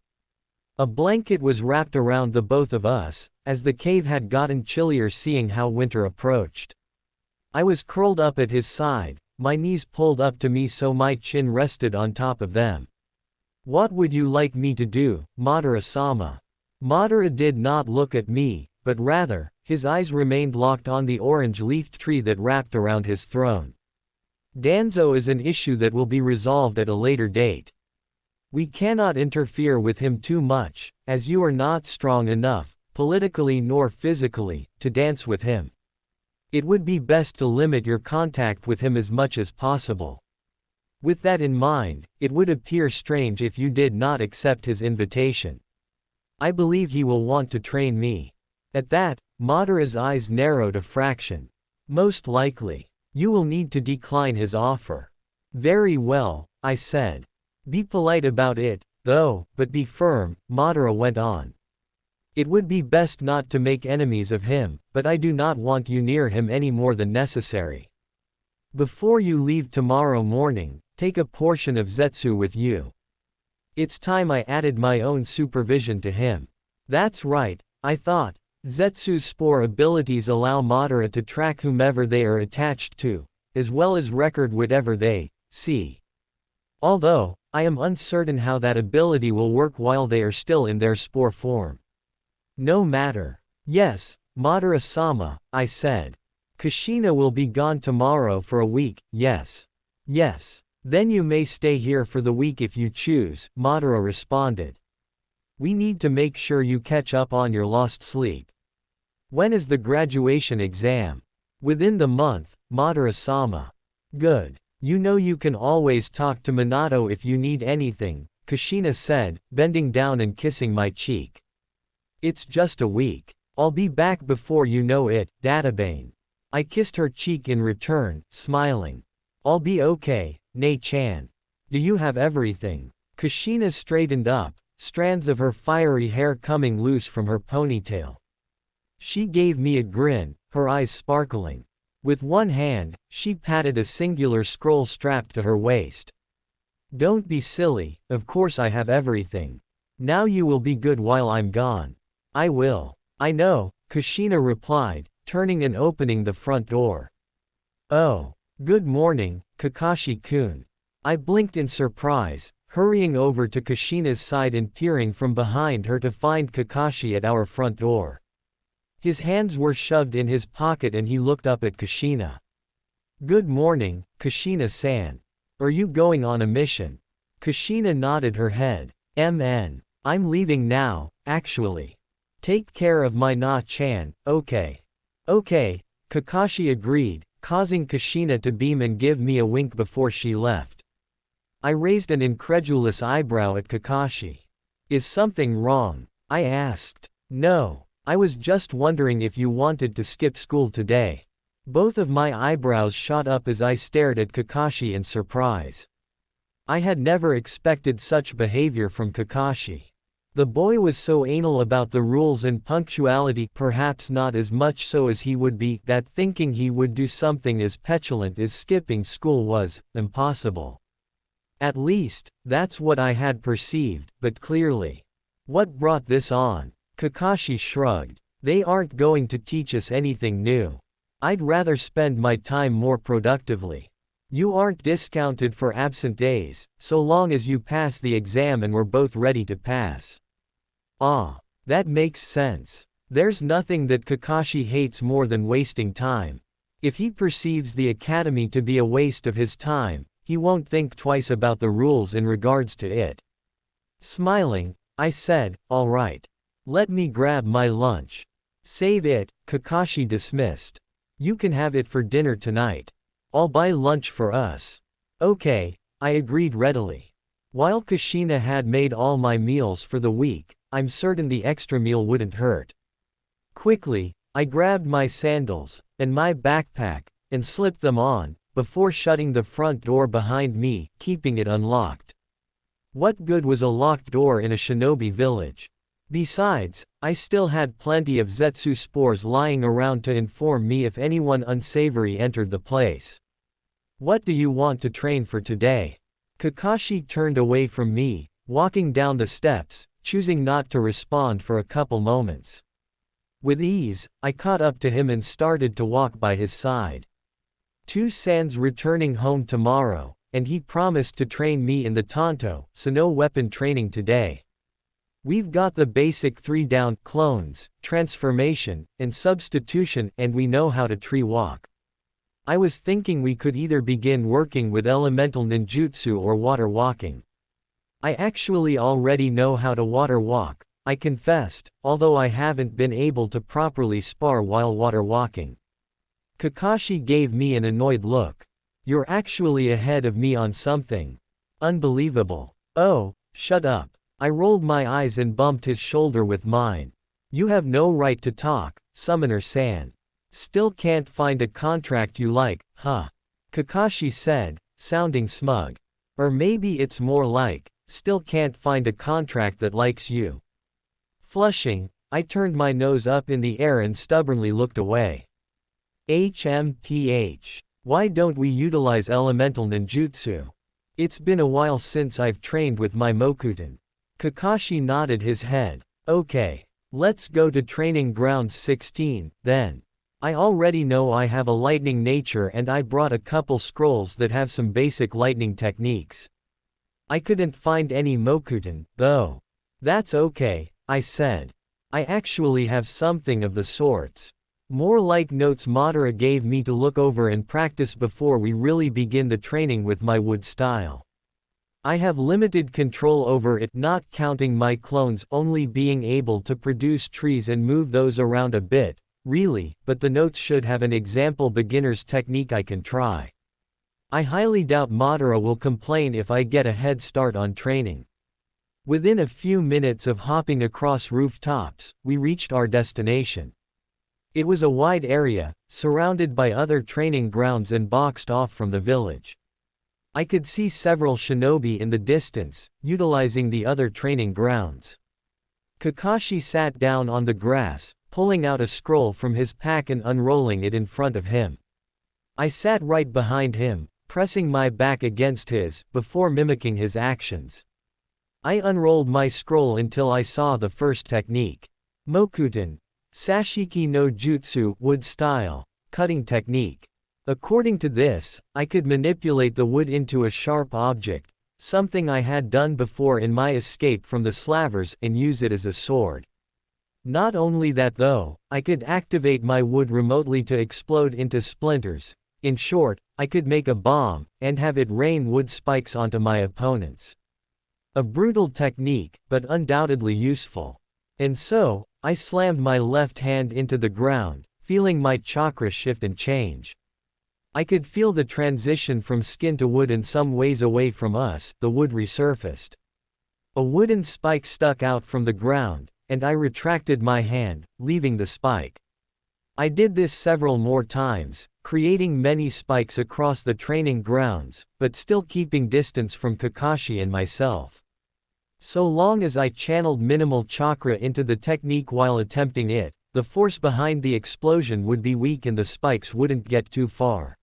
A blanket was wrapped around the both of us, as the cave had gotten chillier seeing how winter approached. I was curled up at his side, my knees pulled up to me so my chin rested on top of them. What would you like me to do, Madara-sama? Madara did not look at me, but rather, his eyes remained locked on the orange-leafed tree that wrapped around his throne. Danzo is an issue that will be resolved at a later date. We cannot interfere with him too much, as you are not strong enough, politically nor physically, to dance with him. It would be best to limit your contact with him as much as possible. With that in mind, it would appear strange if you did not accept his invitation. I believe he will want to train me. At that, Madara's eyes narrowed a fraction. Most likely. You will need to decline his offer. Very well, I said. Be polite about it, though, but be firm, Madara went on. It would be best not to make enemies of him, but I do not want you near him any more than necessary. Before you leave tomorrow morning, take a portion of Zetsu with you. It's time I added my own supervision to him. That's right, I thought. Zetsu's spore abilities allow Madara to track whomever they are attached to, as well as record whatever they see. Although, I am uncertain how that ability will work while they are still in their spore form. No matter. Yes, Madara-sama, I said. Kushina will be gone tomorrow for a week, yes. Yes. Then you may stay here for the week if you choose, Madara responded. We need to make sure you catch up on your lost sleep. When is the graduation exam? Within the month, Madara-sama. Good. You know you can always talk to Minato if you need anything, Kushina said, bending down and kissing my cheek. It's just a week. I'll be back before you know it, Databane. I kissed her cheek in return, smiling. I'll be okay, Nei-chan. Do you have everything? Kushina straightened up, strands of her fiery hair coming loose from her ponytail. She gave me a grin, her eyes sparkling. With one hand, she patted a singular scroll strapped to her waist. Don't be silly, of course I have everything. Now you will be good while I'm gone. I will. I know, Kushina replied, turning and opening the front door. Oh. Good morning, Kakashi-kun. I blinked in surprise, hurrying over to Kushina's side and peering from behind her to find Kakashi at our front door. His hands were shoved in his pocket and he looked up at Kushina. Good morning, Kushina-san. Are you going on a mission? Kushina nodded her head. I'm leaving now, actually. Take care of my Na-chan, okay. Okay, Kakashi agreed, causing Kushina to beam and give me a wink before she left. I raised an incredulous eyebrow at Kakashi. Is something wrong? I asked. No, I was just wondering if you wanted to skip school today. Both of my eyebrows shot up as I stared at Kakashi in surprise. I had never expected such behavior from Kakashi. The boy was so anal about the rules and punctuality, perhaps not as much so as he would be, that thinking he would do something as petulant as skipping school was impossible. At least, that's what I had perceived, but clearly. What brought this on? Kakashi shrugged. They aren't going to teach us anything new. I'd rather spend my time more productively. You aren't discounted for absent days, so long as you pass the exam and we're both ready to pass. Ah, that makes sense. There's nothing that Kakashi hates more than wasting time. If he perceives the academy to be a waste of his time, he won't think twice about the rules in regards to it. Smiling, I said, all right. Let me grab my lunch. Save it, Kakashi dismissed. You can have it for dinner tonight. I'll buy lunch for us. Okay, I agreed readily. While Kushina had made all my meals for the week, I'm certain the extra meal wouldn't hurt. Quickly, I grabbed my sandals and my backpack and slipped them on, before shutting the front door behind me, keeping it unlocked. What good was a locked door in a shinobi village? Besides, I still had plenty of Zetsu spores lying around to inform me if anyone unsavory entered the place. What do you want to train for today? Kakashi turned away from me, walking down the steps, choosing not to respond for a couple moments. With ease, I caught up to him and started to walk by his side. Sans returning home tomorrow, and he promised to train me in the Tonto, so no weapon training today. We've got the basic 3 down: clones, transformation, and substitution, and we know how to tree walk. I was thinking we could either begin working with elemental ninjutsu or water walking. I actually already know how to water walk, I confessed, although I haven't been able to properly spar while water walking. Kakashi gave me an annoyed look. You're actually ahead of me on something. Unbelievable. Oh, shut up. I rolled my eyes and bumped his shoulder with mine. You have no right to talk, Summoner-san. Still can't find a contract you like, huh? Kakashi said, sounding smug. Or maybe it's more like, still can't find a contract that likes you. Flushing, I turned my nose up in the air and stubbornly looked away. Why don't we utilize elemental ninjutsu? It's been a while since I've trained with my Mokuten. Kakashi nodded his head. Okay, let's go to training grounds 16, then. I already know I have a lightning nature and I brought a couple scrolls that have some basic lightning techniques. I couldn't find any Mokuten, though. That's okay, I said. I actually have something of the sorts. More like notes Madara gave me to look over and practice before we really begin the training with my wood style. I have limited control over it, not counting my clones only being able to produce trees and move those around a bit, really, but the notes should have an example beginner's technique I can try. I highly doubt Madara will complain if I get a head start on training. Within a few minutes of hopping across rooftops, we reached our destination. It was a wide area, surrounded by other training grounds and boxed off from the village. I could see several shinobi in the distance, utilizing the other training grounds. Kakashi sat down on the grass, pulling out a scroll from his pack and unrolling it in front of him. I sat right behind him, pressing my back against his, before mimicking his actions. I unrolled my scroll until I saw the first technique. Mokuton. Sashiki no Jutsu, wood style, cutting technique. According to this, I could manipulate the wood into a sharp object, something I had done before in my escape from the slavers, and use it as a sword. Not only that though, I could activate my wood remotely to explode into splinters. In short, I could make a bomb, and have it rain wood spikes onto my opponents. A brutal technique, but undoubtedly useful. And so, I slammed my left hand into the ground, feeling my chakra shift and change. I could feel the transition from skin to wood and some ways away from us, the wood resurfaced. A wooden spike stuck out from the ground, and I retracted my hand, leaving the spike. I did this several more times, creating many spikes across the training grounds, but still keeping distance from Kakashi and myself. So long as I channeled minimal chakra into the technique while attempting it, the force behind the explosion would be weak and the spikes wouldn't get too far.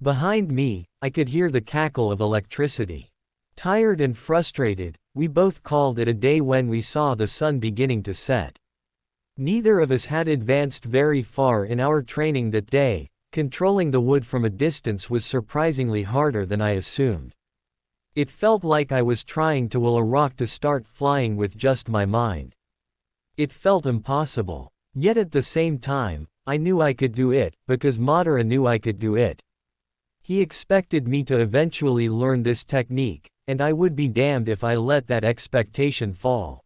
Behind me, I could hear the cackle of electricity. Tired and frustrated, we both called it a day when we saw the sun beginning to set. Neither of us had advanced very far in our training that day. Controlling the wood from a distance was surprisingly harder than I assumed. It felt like I was trying to will a rock to start flying with just my mind. It felt impossible. Yet at the same time, I knew I could do it, because Madara knew I could do it. He expected me to eventually learn this technique, and I would be damned if I let that expectation fall.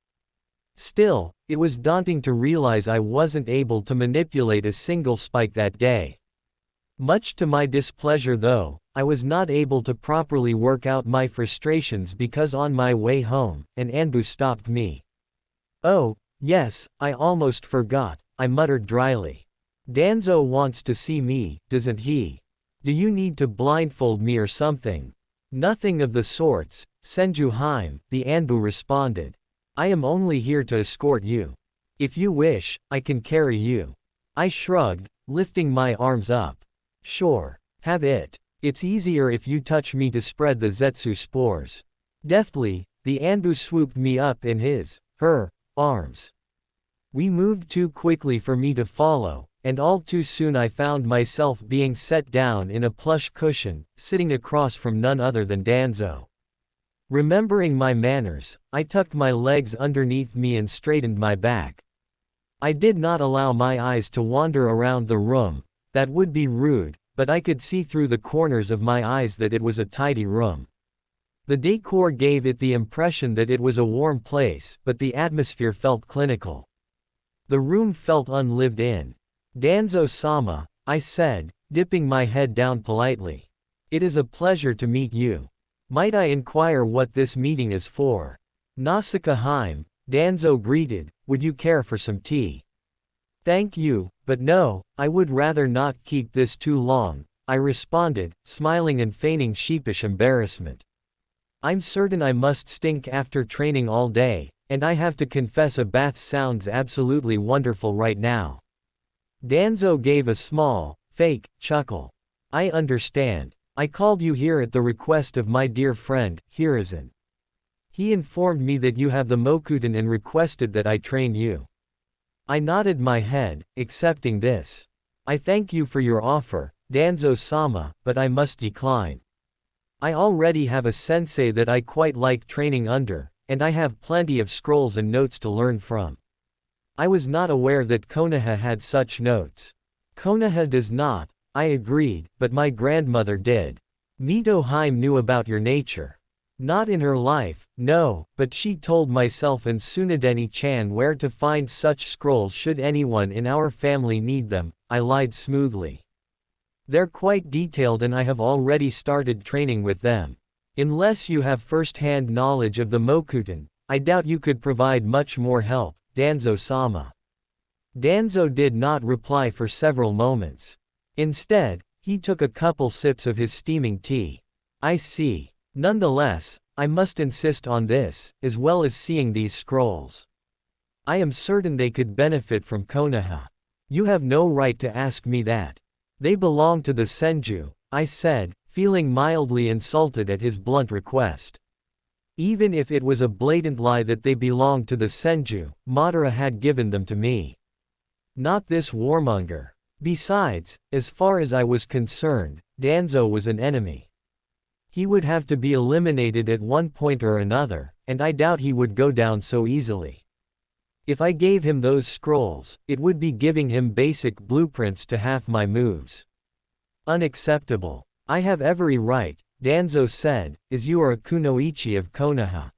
Still, it was daunting to realize I wasn't able to manipulate a single spike that day. Much to my displeasure though, I was not able to properly work out my frustrations because on my way home, an Anbu stopped me. "Oh, yes, I almost forgot," I muttered dryly. "Danzo wants to see me, doesn't he? Do you need to blindfold me or something?" "Nothing of the sorts, Senju Haim," the Anbu responded. "I am only here to escort you. If you wish, I can carry you." I shrugged, lifting my arms up. "Sure. Have it. It's easier if you touch me to spread the Zetsu spores." Deftly, the Anbu swooped me up in her arms. We moved too quickly for me to follow, and all too soon I found myself being set down in a plush cushion, sitting across from none other than Danzo. Remembering my manners, I tucked my legs underneath me and straightened my back. I did not allow my eyes to wander around the room. That would be rude, but I could see through the corners of my eyes that it was a tidy room. The decor gave it the impression that it was a warm place, but the atmosphere felt clinical. The room felt unlived in. "Danzo-sama," I said, dipping my head down politely. "It is a pleasure to meet you. Might I inquire what this meeting is for?" "Naasica Haim," Danzo greeted, "would you care for some tea?" "Thank you, but no, I would rather not keep this too long," I responded, smiling and feigning sheepish embarrassment. "I'm certain I must stink after training all day, and I have to confess a bath sounds absolutely wonderful right now." Danzo gave a small, fake, chuckle. "I understand. I called you here at the request of my dear friend, Hiruzen. He informed me that you have the Mokuton and requested that I train you." I nodded my head, accepting this. "I thank you for your offer, Danzo-sama, but I must decline. I already have a sensei that I quite like training under, and I have plenty of scrolls and notes to learn from." I was not aware that Konoha had such notes. "Konoha does not," I agreed, "but my grandmother did. Mito Haim knew about your nature." "Not in her life, no, but she told myself and Tsunedeni-chan where to find such scrolls should anyone in our family need them," I lied smoothly. "They're quite detailed and I have already started training with them. Unless you have first-hand knowledge of the Mokuton, I doubt you could provide much more help, Danzo-sama." Danzo did not reply for several moments. Instead, he took a couple sips of his steaming tea. "I see. Nonetheless, I must insist on this, as well as seeing these scrolls. I am certain they could benefit from Konoha. You have no right to ask me that." They belong to the Senju, I said, feeling mildly insulted at his blunt request. Even if it was a blatant lie that they belonged to the Senju, Madara had given them to me. Not this warmonger. Besides, as far as I was concerned, Danzo was an enemy. He would have to be eliminated at one point or another, and I doubt he would go down so easily. If I gave him those scrolls, it would be giving him basic blueprints to half my moves. Unacceptable. I have every right, Danzo said, as you are a kunoichi of Konoha.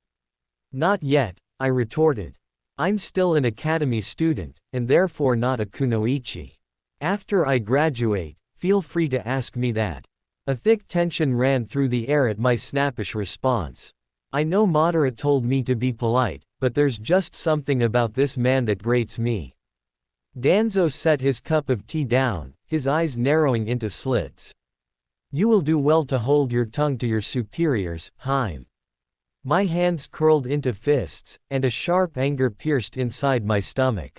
Not yet, I retorted. I'm still an academy student, and therefore not a kunoichi. After I graduate, feel free to ask me that. A thick tension ran through the air at my snappish response. I know Madara told me to be polite, but there's just something about this man that grates me. Danzo set his cup of tea down, his eyes narrowing into slits. You will do well to hold your tongue to your superiors, Haim. My hands curled into fists, and a sharp anger pierced inside my stomach.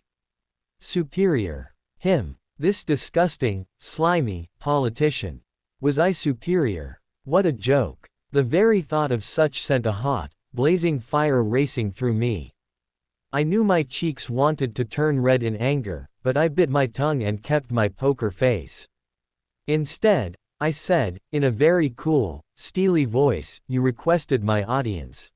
Superior. Him. This disgusting, slimy, politician. Was I superior? What a joke. The very thought of such sent a hot, blazing fire racing through me. I knew my cheeks wanted to turn red in anger, but I bit my tongue and kept my poker face. Instead, I said, in a very cool, steely voice, you requested my audience.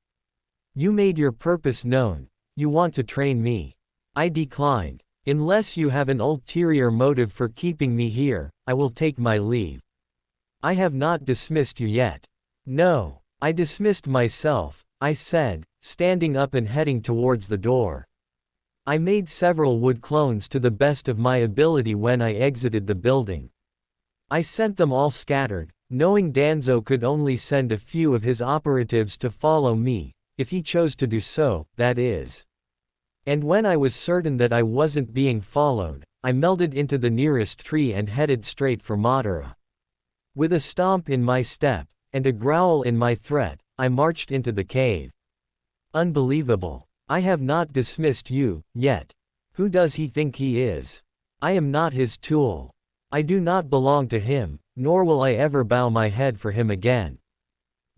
You made your purpose known. You want to train me. I declined. Unless you have an ulterior motive for keeping me here, I will take my leave. I have not dismissed you yet. No, I dismissed myself, I said, standing up and heading towards the door. I made several wood clones to the best of my ability when I exited the building. I sent them all scattered, knowing Danzo could only send a few of his operatives to follow me, if he chose to do so, that is. And when I was certain that I wasn't being followed, I melded into the nearest tree and headed straight for Madara. With a stomp in my step, and a growl in my threat, I marched into the cave. Unbelievable. I have not dismissed you, yet. Who does he think he is? I am not his tool. I do not belong to him, nor will I ever bow my head for him again.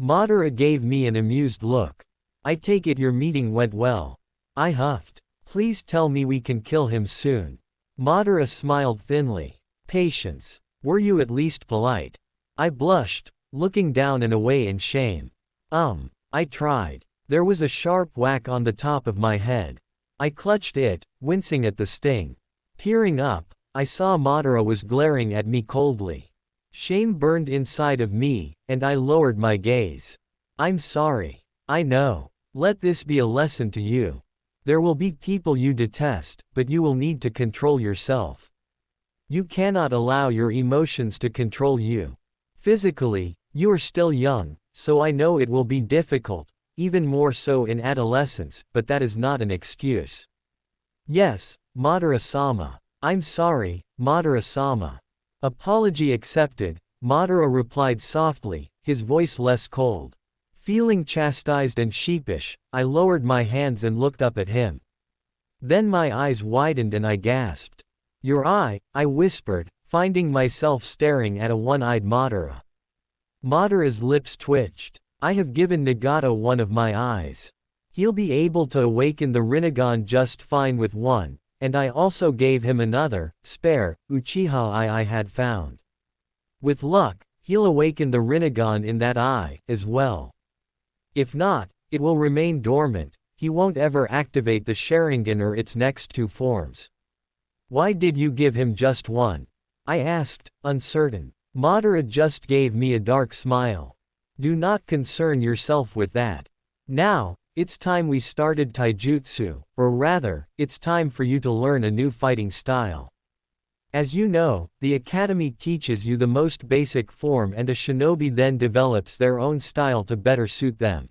Madara gave me an amused look. I take it your meeting went well. I huffed. Please tell me we can kill him soon. Madara smiled thinly. Patience. Were you at least polite? I blushed, looking down and away in shame. I tried. There was a sharp whack on the top of my head. I clutched it, wincing at the sting. Peering up, I saw Madara was glaring at me coldly. Shame burned inside of me, and I lowered my gaze. I'm sorry. I know. Let this be a lesson to you. There will be people you detest, but you will need to control yourself. You cannot allow your emotions to control you. Physically, you are still young, so I know it will be difficult, even more so in adolescence, but that is not an excuse. Yes, Madara-sama. I'm sorry, Madara-sama. Apology accepted, Madara replied softly, his voice less cold. Feeling chastised and sheepish, I lowered my hands and looked up at him. Then my eyes widened and I gasped. Your eye, I whispered, finding myself staring at a one-eyed Madara. Madara's lips twitched. I have given Nagato one of my eyes. He'll be able to awaken the Rinnegan just fine with one, and I also gave him another, spare, Uchiha eye I had found. With luck, he'll awaken the Rinnegan in that eye, as well. If not, it will remain dormant, he won't ever activate the Sharingan or its next two forms. Why did you give him just one? I asked, uncertain. Madara just gave me a dark smile. Do not concern yourself with that. Now, it's time we started taijutsu, or rather, it's time for you to learn a new fighting style. As you know, the academy teaches you the most basic form and a shinobi then develops their own style to better suit them.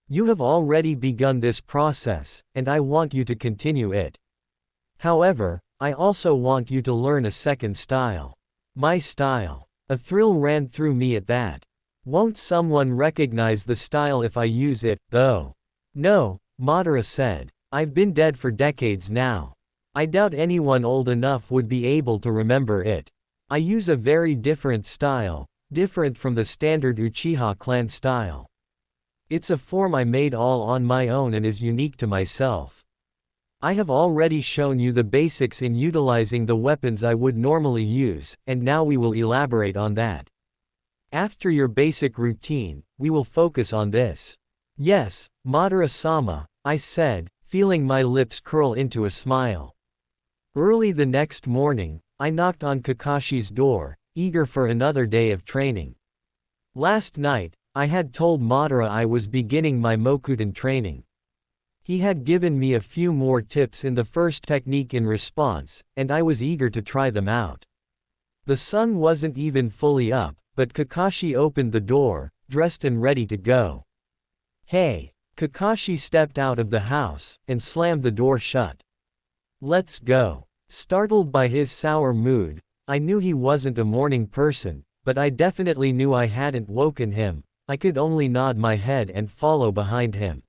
You have already begun this process, and I want you to continue it. However, I also want you to learn a second style. My style. A thrill ran through me at that. Won't someone recognize the style if I use it, though? No, Madara said. I've been dead for decades now. I doubt anyone old enough would be able to remember it. I use a very different style, different from the standard Uchiha clan style. It's a form I made all on my own and is unique to myself. I have already shown you the basics in utilizing the weapons I would normally use, and now we will elaborate on that. After your basic routine, we will focus on this. Yes, Madara-sama, I said, feeling my lips curl into a smile. Early the next morning, I knocked on Kakashi's door, eager for another day of training. Last night, I had told Madara I was beginning my Mokudan training. He had given me a few more tips in the first technique in response, and I was eager to try them out. The sun wasn't even fully up, but Kakashi opened the door, dressed and ready to go. Hey! Kakashi stepped out of the house, and slammed the door shut. Let's go. Startled by his sour mood, I knew he wasn't a morning person, but I definitely knew I hadn't woken him. I could only nod my head and follow behind him.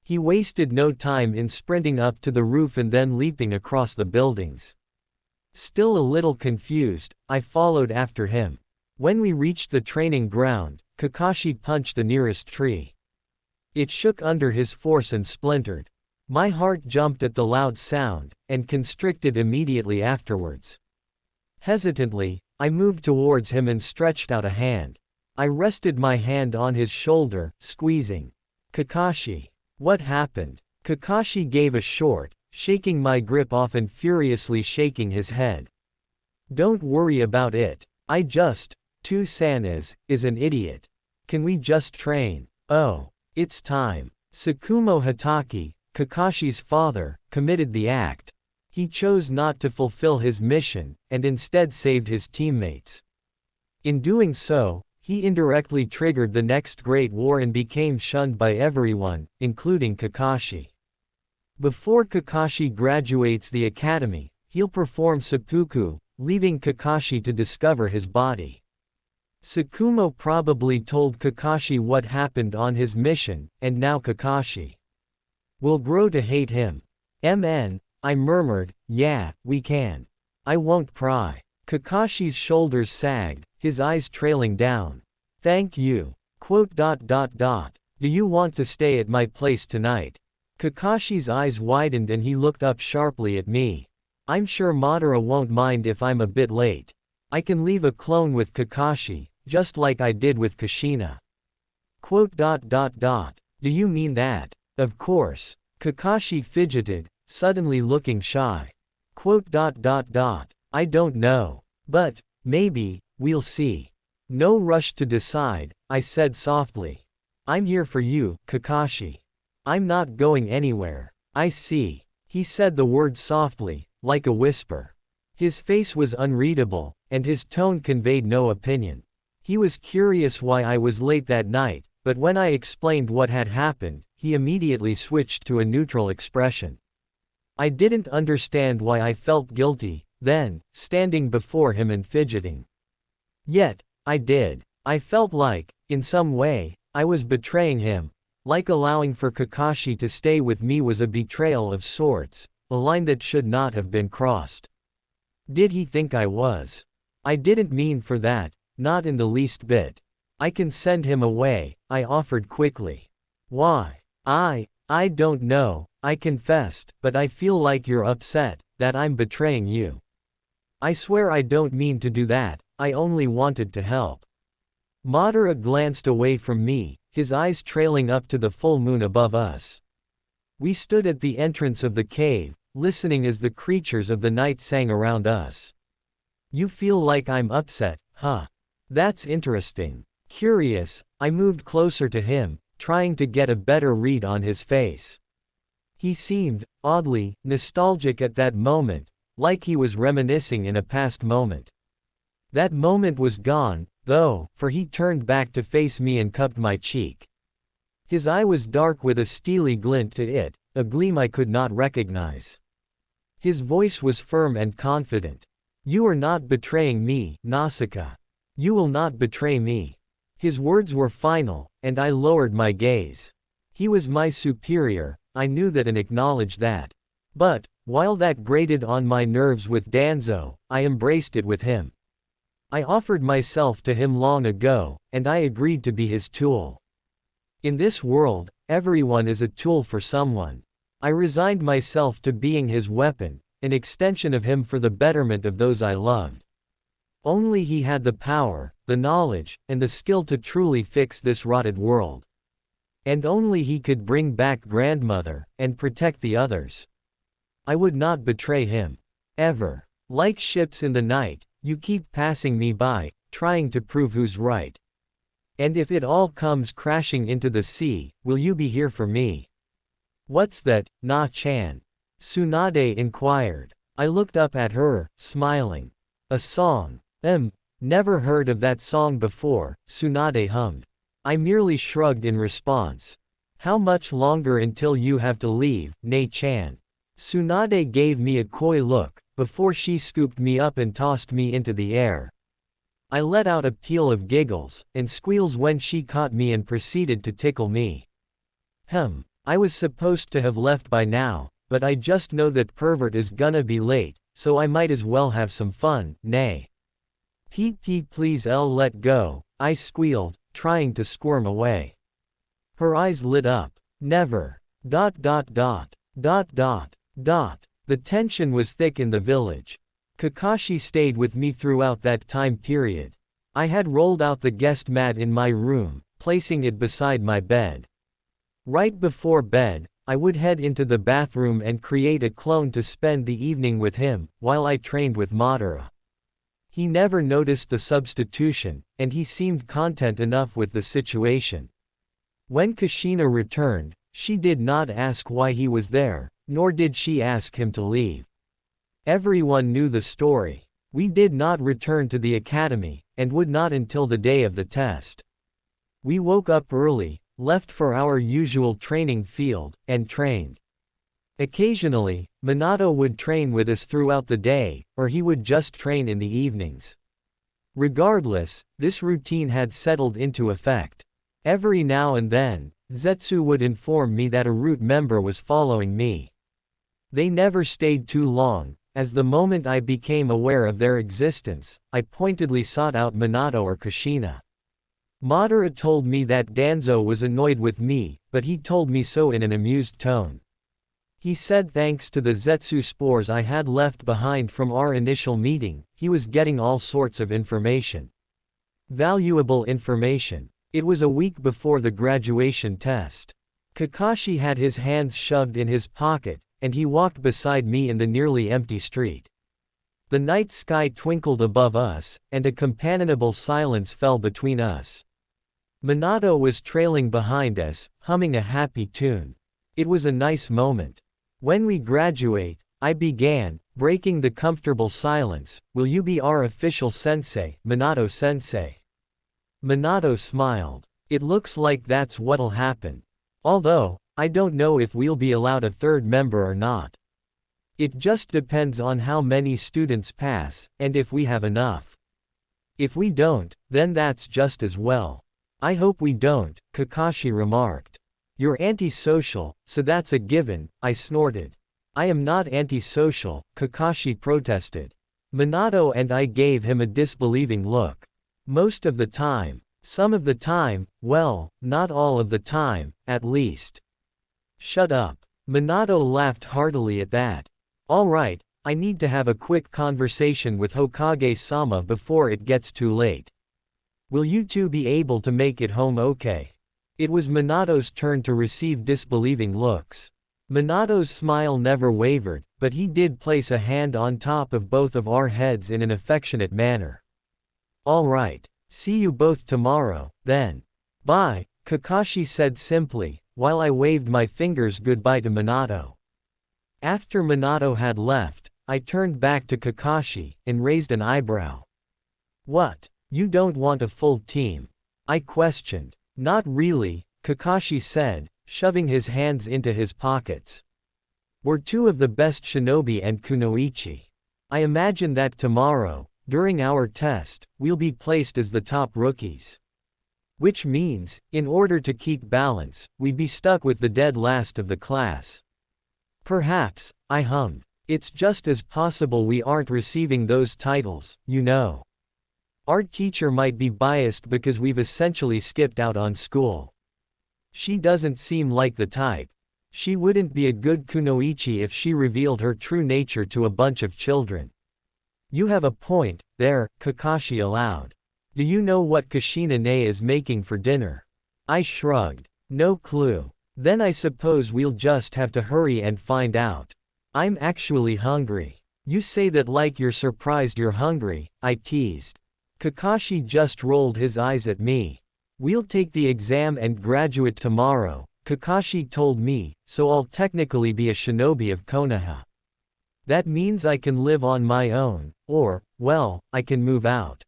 He wasted no time in sprinting up to the roof and then leaping across the buildings. Still a little confused, I followed after him. When we reached the training ground, Kakashi punched the nearest tree. It shook under his force and splintered. My heart jumped at the loud sound, and constricted immediately afterwards. Hesitantly, I moved towards him and stretched out a hand. I rested my hand on his shoulder, squeezing. Kakashi. What happened? Kakashi gave a short, shaking my grip off and furiously shaking his head. Don't worry about it. I just, Tu-san is an idiot. Can we just train? Oh, it's time. Tsukumo Hatake, Kakashi's father, committed the act. He chose not to fulfill his mission, and instead saved his teammates. In doing so, he indirectly triggered the next great war and became shunned by everyone, including Kakashi. Before Kakashi graduates the academy, he'll perform seppuku, leaving Kakashi to discover his body. Tsukumo probably told Kakashi what happened on his mission, and now Kakashi will grow to hate him. I murmured, yeah, we can. I won't pry. Kakashi's shoulders sagged, his eyes trailing down. Thank you. Do you want to stay at my place tonight? Kakashi's eyes widened and he looked up sharply at me. I'm sure Madara won't mind if I'm a bit late. I can leave a clone with Kakashi, just like I did with Kushina. Do you mean that? Of course. Kakashi fidgeted, suddenly looking shy. I don't know. But, maybe, we'll see. No rush to decide, I said softly. I'm here for you, Kakashi. I'm not going anywhere. I see. He said the word softly, like a whisper. His face was unreadable, and his tone conveyed no opinion. He was curious why I was late that night, but when I explained what had happened, he immediately switched to a neutral expression. I didn't understand why I felt guilty, then, standing before him and fidgeting. Yet, I did. I felt like, in some way, I was betraying him. Like allowing for Kakashi to stay with me was a betrayal of sorts, a line that should not have been crossed. Did he think I was? I didn't mean for that, not in the least bit. I can send him away, I offered quickly. Why? I don't know, I confessed, but I feel like you're upset, that I'm betraying you. I swear I don't mean to do that, I only wanted to help. Madara glanced away from me, his eyes trailing up to the full moon above us. We stood at the entrance of the cave, listening as the creatures of the night sang around us. You feel like I'm upset, huh? That's interesting. Curious, I moved closer to him, trying to get a better read on his face. He seemed, oddly, nostalgic at that moment, like he was reminiscing in a past moment. That moment was gone, though, for he turned back to face me and cupped my cheek. His eye was dark with a steely glint to it, a gleam I could not recognize. His voice was firm and confident. You are not betraying me, Naasica. You will not betray me. His words were final, and I lowered my gaze. He was my superior, I knew that and acknowledged that. But, while that grated on my nerves with Danzo, I embraced it with him. I offered myself to him long ago, and I agreed to be his tool. In this world, everyone is a tool for someone. I resigned myself to being his weapon, an extension of him for the betterment of those I loved. Only he had the power, the knowledge, and the skill to truly fix this rotted world. And only he could bring back grandmother, and protect the others. I would not betray him. Ever. Like ships in the night, you keep passing me by, trying to prove who's right. And if it all comes crashing into the sea, will you be here for me? What's that, Na-chan? Tsunade inquired. I looked up at her, smiling. A song. Never heard of that song before, Tsunade hummed. I merely shrugged in response. How much longer until you have to leave, Ne-chan? Tsunade gave me a coy look, before she scooped me up and tossed me into the air. I let out a peal of giggles, and squeals when she caught me and proceeded to tickle me. I was supposed to have left by now, but I just know that pervert is gonna be late, so I might as well have some fun, nay. Please let go, I squealed, trying to squirm away. Her eyes lit up. Never. The tension was thick in the village. Kakashi stayed with me throughout that time period. I had rolled out the guest mat in my room, placing it beside my bed. Right before bed, I would head into the bathroom and create a clone to spend the evening with him, while I trained with Madara. He never noticed the substitution, and he seemed content enough with the situation. When Kushina returned, she did not ask why he was there, nor did she ask him to leave. Everyone knew the story. We did not return to the academy, and would not until the day of the test. We woke up early, left for our usual training field, and trained. Occasionally, Minato would train with us throughout the day, or he would just train in the evenings. Regardless, this routine had settled into effect. Every now and then, Zetsu would inform me that a root member was following me. They never stayed too long, as the moment I became aware of their existence, I pointedly sought out Minato or Kushina. Madara told me that Danzo was annoyed with me, but he told me so in an amused tone. He said thanks to the Zetsu spores I had left behind from our initial meeting, he was getting all sorts of information. Valuable information. It was a week before the graduation test. Kakashi had his hands shoved in his pocket, and he walked beside me in the nearly empty street. The night sky twinkled above us, and a companionable silence fell between us. Minato was trailing behind us, humming a happy tune. It was a nice moment. When we graduate, I began, breaking the comfortable silence, will you be our official sensei, Minato-sensei? Minato smiled. It looks like that's what'll happen. Although, I don't know if we'll be allowed a third member or not. It just depends on how many students pass, and if we have enough. If we don't, then that's just as well. I hope we don't, Kakashi remarked. You're antisocial, so that's a given, I snorted. I am not antisocial, Kakashi protested. Minato and I gave him a disbelieving look. Most of the time. Some of the time, well, not all of the time, at least. Shut up. Minato laughed heartily at that. All right, I need to have a quick conversation with Hokage-sama before it gets too late. Will you two be able to make it home okay? It was Minato's turn to receive disbelieving looks. Minato's smile never wavered, but he did place a hand on top of both of our heads in an affectionate manner. All right. See you both tomorrow, then. Bye, Kakashi said simply, while I waved my fingers goodbye to Minato. After Minato had left, I turned back to Kakashi, and raised an eyebrow. What? You don't want a full team? I questioned. Not really, Kakashi said, shoving his hands into his pockets. We're two of the best shinobi and kunoichi. I imagine that tomorrow, during our test, we'll be placed as the top rookies. Which means, in order to keep balance, we'd be stuck with the dead last of the class. Perhaps, I hummed. It's just as possible we aren't receiving those titles, you know. Our teacher might be biased because we've essentially skipped out on school. She doesn't seem like the type. She wouldn't be a good kunoichi if she revealed her true nature to a bunch of children. You have a point, there, Kakashi allowed. Do you know what Kushina-ne is making for dinner? I shrugged. No clue. Then I suppose we'll just have to hurry and find out. I'm actually hungry. You say that like you're surprised you're hungry, I teased. Kakashi just rolled his eyes at me. We'll take the exam and graduate tomorrow, Kakashi told me, so I'll technically be a shinobi of Konoha. That means I can live on my own, or, well, I can move out.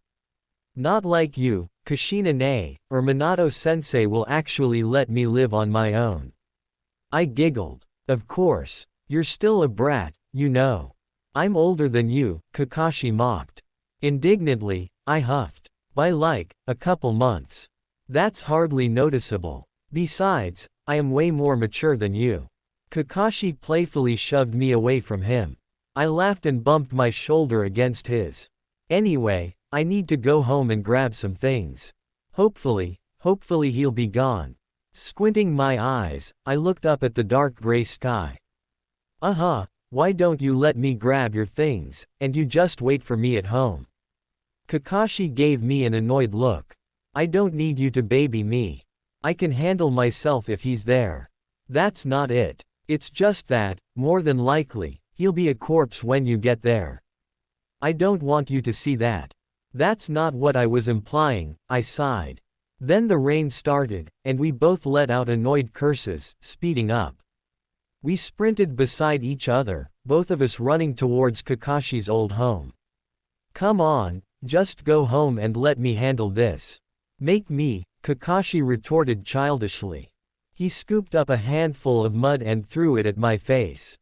Not like you, Kushina-ne, or Minato-sensei will actually let me live on my own. I giggled. Of course. You're still a brat, you know. I'm older than you, Kakashi mocked. Indignantly, I huffed. By like, a couple months. That's hardly noticeable. Besides, I am way more mature than you. Kakashi playfully shoved me away from him. I laughed and bumped my shoulder against his. Anyway, I need to go home and grab some things. Hopefully he'll be gone. Squinting my eyes, I looked up at the dark gray sky. Why don't you let me grab your things, and you just wait for me at home? Kakashi gave me an annoyed look. I don't need you to baby me. I can handle myself if he's there. That's not it. It's just that, more than likely, he'll be a corpse when you get there. I don't want you to see that. That's not what I was implying, I sighed. Then the rain started, and we both let out annoyed curses, speeding up. We sprinted beside each other, both of us running towards Kakashi's old home. Come on, just go home and let me handle this. Make me, Kakashi retorted childishly. He scooped up a handful of mud and threw it at my face.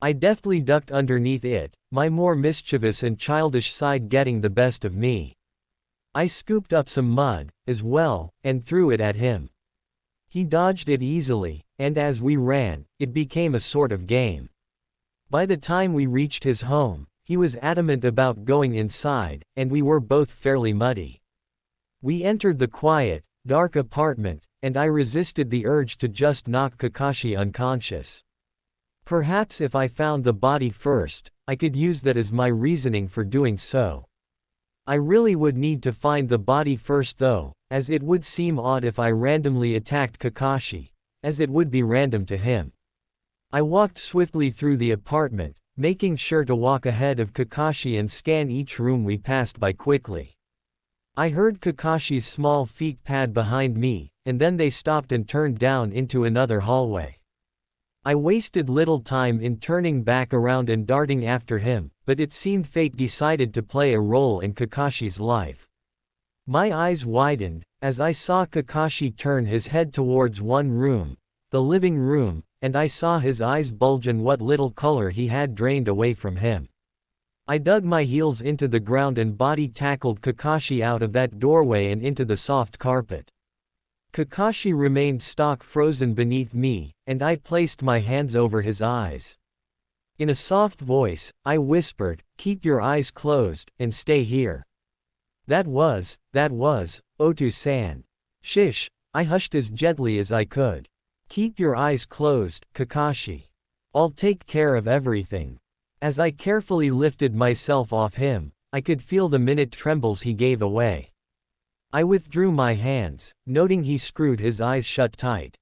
I deftly ducked underneath it, my more mischievous and childish side getting the best of me. I scooped up some mud, as well, and threw it at him. He dodged it easily, and as we ran, it became a sort of game. By the time we reached his home, he was adamant about going inside, and we were both fairly muddy. We entered the quiet, dark apartment, and I resisted the urge to just knock Kakashi unconscious. Perhaps if I found the body first, I could use that as my reasoning for doing so. I really would need to find the body first though, as it would seem odd if I randomly attacked Kakashi, as it would be random to him. I walked swiftly through the apartment, making sure to walk ahead of Kakashi and scan each room we passed by quickly. I heard Kakashi's small feet pad behind me, and then they stopped and turned down into another hallway. I wasted little time in turning back around and darting after him, but it seemed fate decided to play a role in Kakashi's life. My eyes widened, as I saw Kakashi turn his head towards one room, the living room, and I saw his eyes bulge and what little color he had drained away from him. I dug my heels into the ground and body tackled Kakashi out of that doorway and into the soft carpet. Kakashi remained stock frozen beneath me, and I placed my hands over his eyes. In a soft voice, I whispered, "Keep your eyes closed, and stay here." That was, Otu-san. Shish, I hushed as gently as I could. Keep your eyes closed, Kakashi. I'll take care of everything. As I carefully lifted myself off him, I could feel the minute trembles he gave away. I withdrew my hands, noting he screwed his eyes shut tight.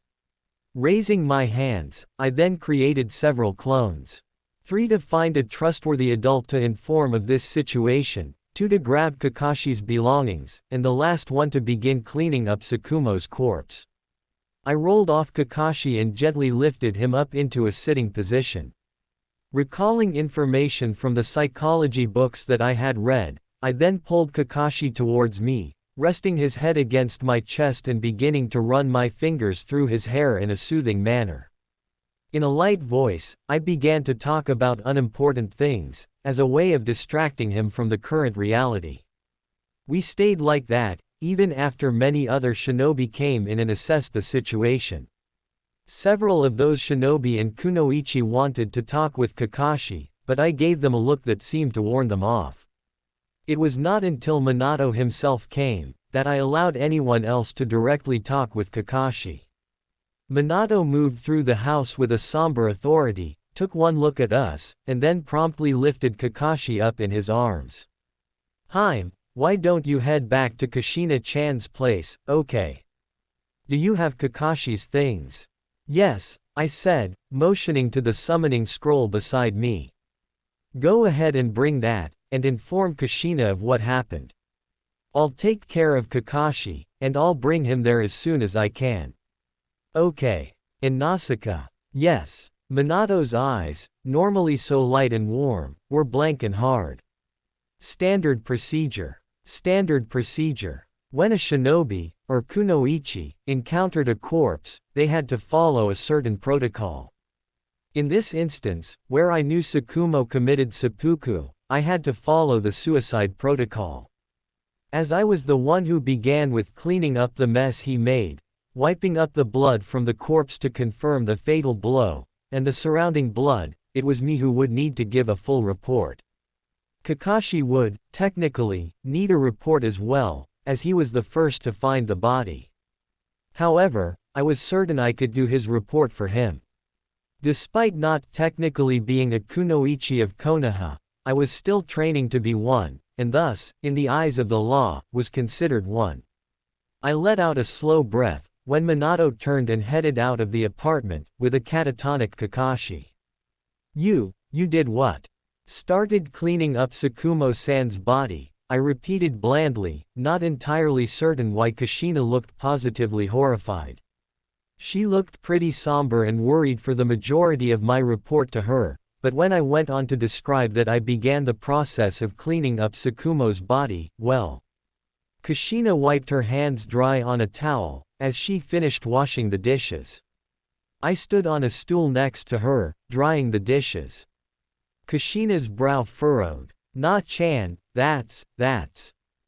Raising my hands, I then created several clones. 3 to find a trustworthy adult to inform of this situation, 2 to grab Kakashi's belongings, and the last one to begin cleaning up Tsukumo's corpse. I rolled off Kakashi and gently lifted him up into a sitting position. Recalling information from the psychology books that I had read, I then pulled Kakashi towards me, resting his head against my chest and beginning to run my fingers through his hair in a soothing manner. In a light voice, I began to talk about unimportant things, as a way of distracting him from the current reality. We stayed like that, even after many other shinobi came in and assessed the situation. Several of those shinobi and kunoichi wanted to talk with Kakashi, but I gave them a look that seemed to warn them off. It was not until Minato himself came, that I allowed anyone else to directly talk with Kakashi. Minato moved through the house with a somber authority, took one look at us, and then promptly lifted Kakashi up in his arms. "Haim, why don't you head back to Kushina-chan's place, okay? Do you have Kakashi's things?" "Yes," I said, motioning to the summoning scroll beside me. "Go ahead and bring that, and inform Kushina of what happened. I'll take care of Kakashi, and I'll bring him there as soon as I can." "Okay." "And Naasica?" "Yes." Minato's eyes, normally so light and warm, were blank and hard. Standard procedure. Standard procedure. When a shinobi, or kunoichi, encountered a corpse, they had to follow a certain protocol. In this instance, where I knew Tsukumo committed seppuku, I had to follow the suicide protocol. As I was the one who began with cleaning up the mess he made, wiping up the blood from the corpse to confirm the fatal blow, and the surrounding blood, it was me who would need to give a full report. Kakashi would, technically, need a report as well, as he was the first to find the body. However, I was certain I could do his report for him. Despite not technically being a kunoichi of Konoha, I was still training to be one, and thus, in the eyes of the law, was considered one. I let out a slow breath, when Minato turned and headed out of the apartment, with a catatonic Kakashi. You did what?" "Started cleaning up Tsukumo-san's body," I repeated blandly, not entirely certain why Kushina looked positively horrified. She looked pretty somber and worried for the majority of my report to her, but when I went on to describe that I began the process of cleaning up Tsukumo's body, well. Kushina wiped her hands dry on a towel, as she finished washing the dishes. I stood on a stool next to her, drying the dishes. Kushina's brow furrowed. "Na-chan, that's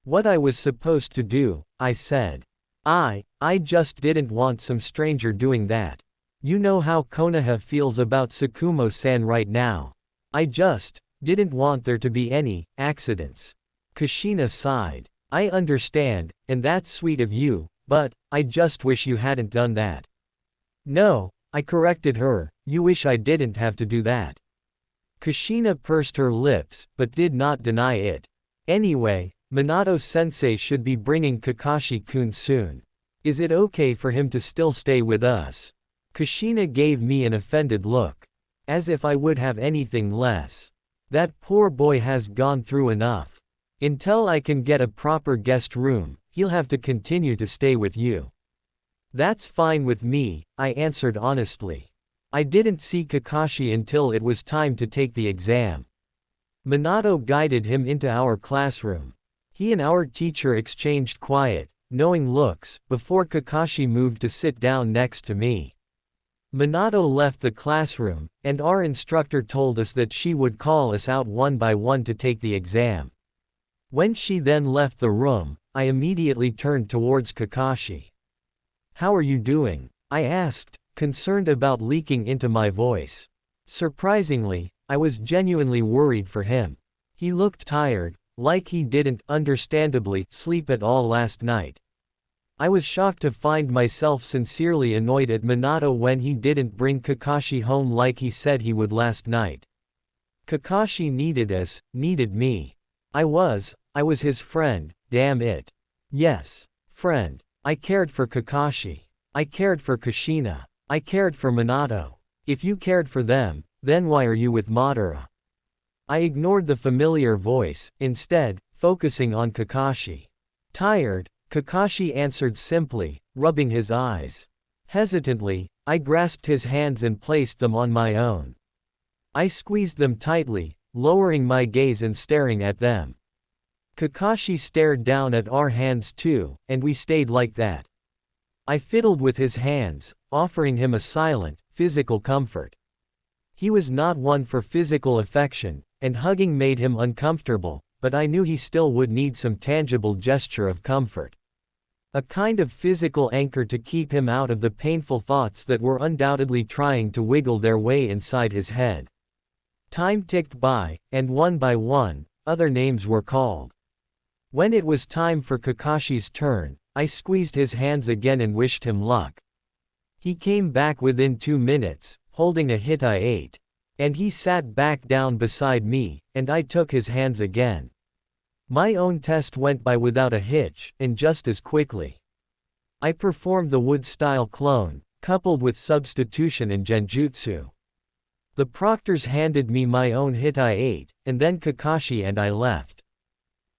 what I was supposed to do," I said. I just didn't want some stranger doing that. You know how Konoha feels about Tsukumo-san right now. I just didn't want there to be any accidents." Kushina sighed. "I understand, and that's sweet of you, but I just wish you hadn't done that." "No," I corrected her, "you wish I didn't have to do that." Kushina pursed her lips, but did not deny it. "Anyway, Minato-sensei should be bringing Kakashi-kun soon. Is it okay for him to still stay with us?" Kushina gave me an offended look. As if I would have anything less. "That poor boy has gone through enough. Until I can get a proper guest room, he'll have to continue to stay with you." "That's fine with me," I answered honestly. I didn't see Kakashi until it was time to take the exam. Minato guided him into our classroom. He and our teacher exchanged quiet, knowing looks, before Kakashi moved to sit down next to me. Minato left the classroom, and our instructor told us that she would call us out one by one to take the exam. When she then left the room, I immediately turned towards Kakashi. "How are you doing?" I asked, concerned about leaking into my voice. Surprisingly, I was genuinely worried for him. He looked tired, like he didn't, understandably, sleep at all last night. I was shocked to find myself sincerely annoyed at Minato when he didn't bring Kakashi home like he said he would last night. Kakashi needed us, needed me. I was his friend, damn it. Yes, friend. I cared for Kakashi. I cared for Kushina. I cared for Minato. If you cared for them, then why are you with Madara? I ignored the familiar voice, instead, focusing on Kakashi. "Tired," Kakashi answered simply, rubbing his eyes. Hesitantly, I grasped his hands and placed them on my own. I squeezed them tightly, lowering my gaze and staring at them. Kakashi stared down at our hands too, and we stayed like that. I fiddled with his hands, offering him a silent, physical comfort. He was not one for physical affection, and hugging made him uncomfortable, but I knew he still would need some tangible gesture of comfort. A kind of physical anchor to keep him out of the painful thoughts that were undoubtedly trying to wiggle their way inside his head. Time ticked by, and one by one, other names were called. When it was time for Kakashi's turn, I squeezed his hands again and wished him luck. He came back within 2 minutes, holding a Hitai 8. And he sat back down beside me, and I took his hands again. My own test went by without a hitch, and just as quickly. I performed the wood-style clone, coupled with substitution and genjutsu. The proctors handed me my own Hitai 8, and then Kakashi and I left.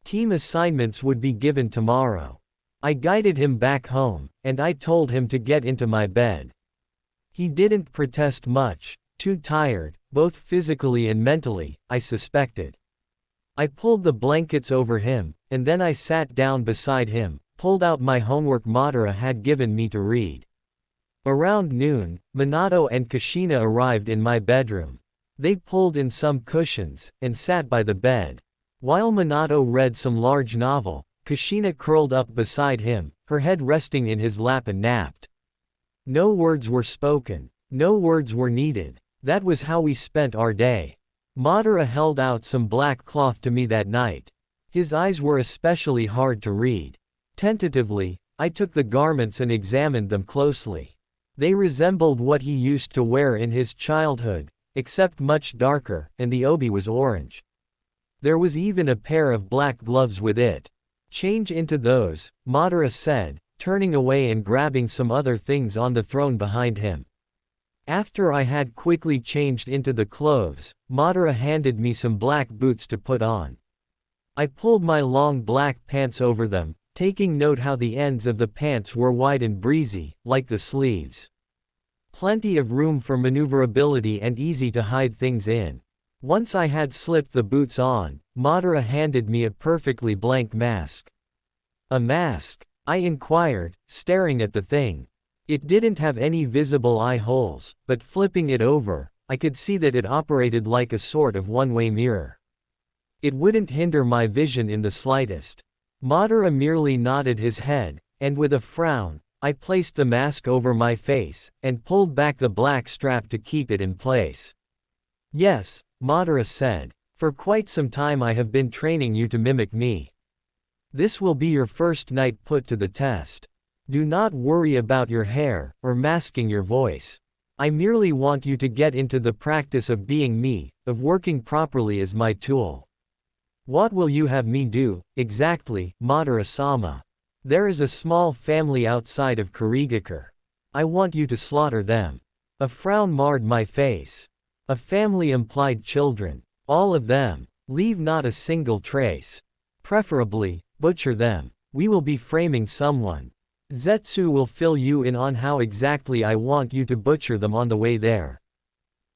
Team assignments would be given tomorrow. I guided him back home, and I told him to get into my bed. He didn't protest much, too tired, both physically and mentally, I suspected. I pulled the blankets over him, and then I sat down beside him, pulled out my homework Madara had given me to read. Around noon, Minato and Kushina arrived in my bedroom. They pulled in some cushions, and sat by the bed. While Minato read some large novel, Kushina curled up beside him, her head resting in his lap and napped. No words were spoken. No words were needed. That was how we spent our day. Madara held out some black cloth to me that night. His eyes were especially hard to read. Tentatively, I took the garments and examined them closely. They resembled what he used to wear in his childhood, except much darker, and the obi was orange. There was even a pair of black gloves with it. Change into those, Madara said, turning away and grabbing some other things on the throne behind him. After I had quickly changed into the clothes, Madara handed me some black boots to put on. I pulled my long black pants over them, taking note how the ends of the pants were wide and breezy, like the sleeves. Plenty of room for maneuverability and easy to hide things in. Once I had slipped the boots on, Madara handed me a perfectly blank mask. A mask? I inquired, staring at the thing. It didn't have any visible eye holes, but flipping it over, I could see that it operated like a sort of one-way mirror. It wouldn't hinder my vision in the slightest. Madara merely nodded his head, and with a frown, I placed the mask over my face, and pulled back the black strap to keep it in place. Yes, Madara said. For quite some time I have been training you to mimic me. This will be your first night put to the test. Do not worry about your hair, or masking your voice. I merely want you to get into the practice of being me, of working properly as my tool. What will you have me do, exactly, Madara-sama? There is a small family outside of Kurigakure. I want you to slaughter them. A frown marred my face. A family implied children. All of them. Leave not a single trace. Preferably, butcher them. We will be framing someone. Zetsu will fill you in on how exactly I want you to butcher them on the way there.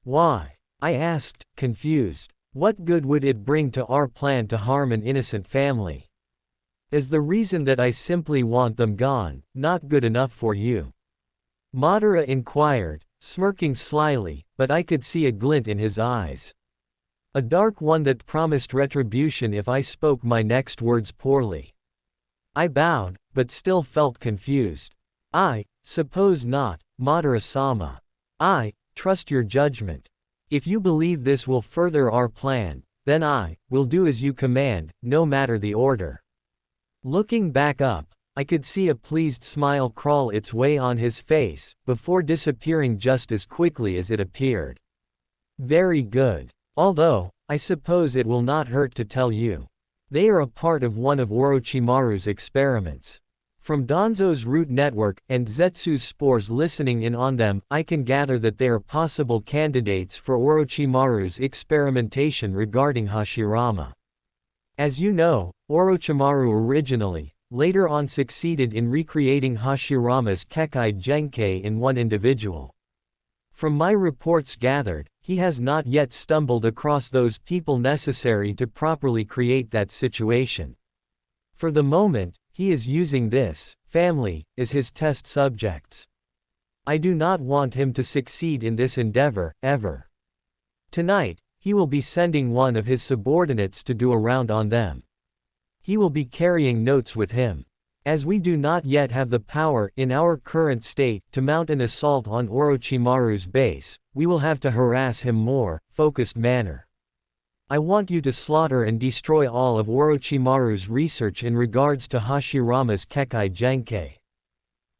Why? I asked, confused. What good would it bring to our plan to harm an innocent family? Is the reason that I simply want them gone not good enough for you? Madara inquired, smirking slyly, but I could see a glint in his eyes. A dark one that promised retribution if I spoke my next words poorly. I bowed, but still felt confused. I suppose not, Madara-sama. I trust your judgment. If you believe this will further our plan, then I will do as you command, no matter the order. Looking back up, I could see a pleased smile crawl its way on his face, before disappearing just as quickly as it appeared. Very good. Although, I suppose it will not hurt to tell you. They are a part of one of Orochimaru's experiments. From Danzo's root network, and Zetsu's spores listening in on them, I can gather that they are possible candidates for Orochimaru's experimentation regarding Hashirama. As you know, Orochimaru originally, later on succeeded in recreating Hashirama's Kekkei Genkei in one individual. From my reports gathered, he has not yet stumbled across those people necessary to properly create that situation. For the moment, he is using this family as his test subjects. I do not want him to succeed in this endeavor, ever. Tonight, he will be sending one of his subordinates to do a round on them. He will be carrying notes with him. As we do not yet have the power in our current state to mount an assault on Orochimaru's base, we will have to harass him more focused manner. I want you to slaughter and destroy all of Orochimaru's research in regards to Hashirama's Kekkei Genkai.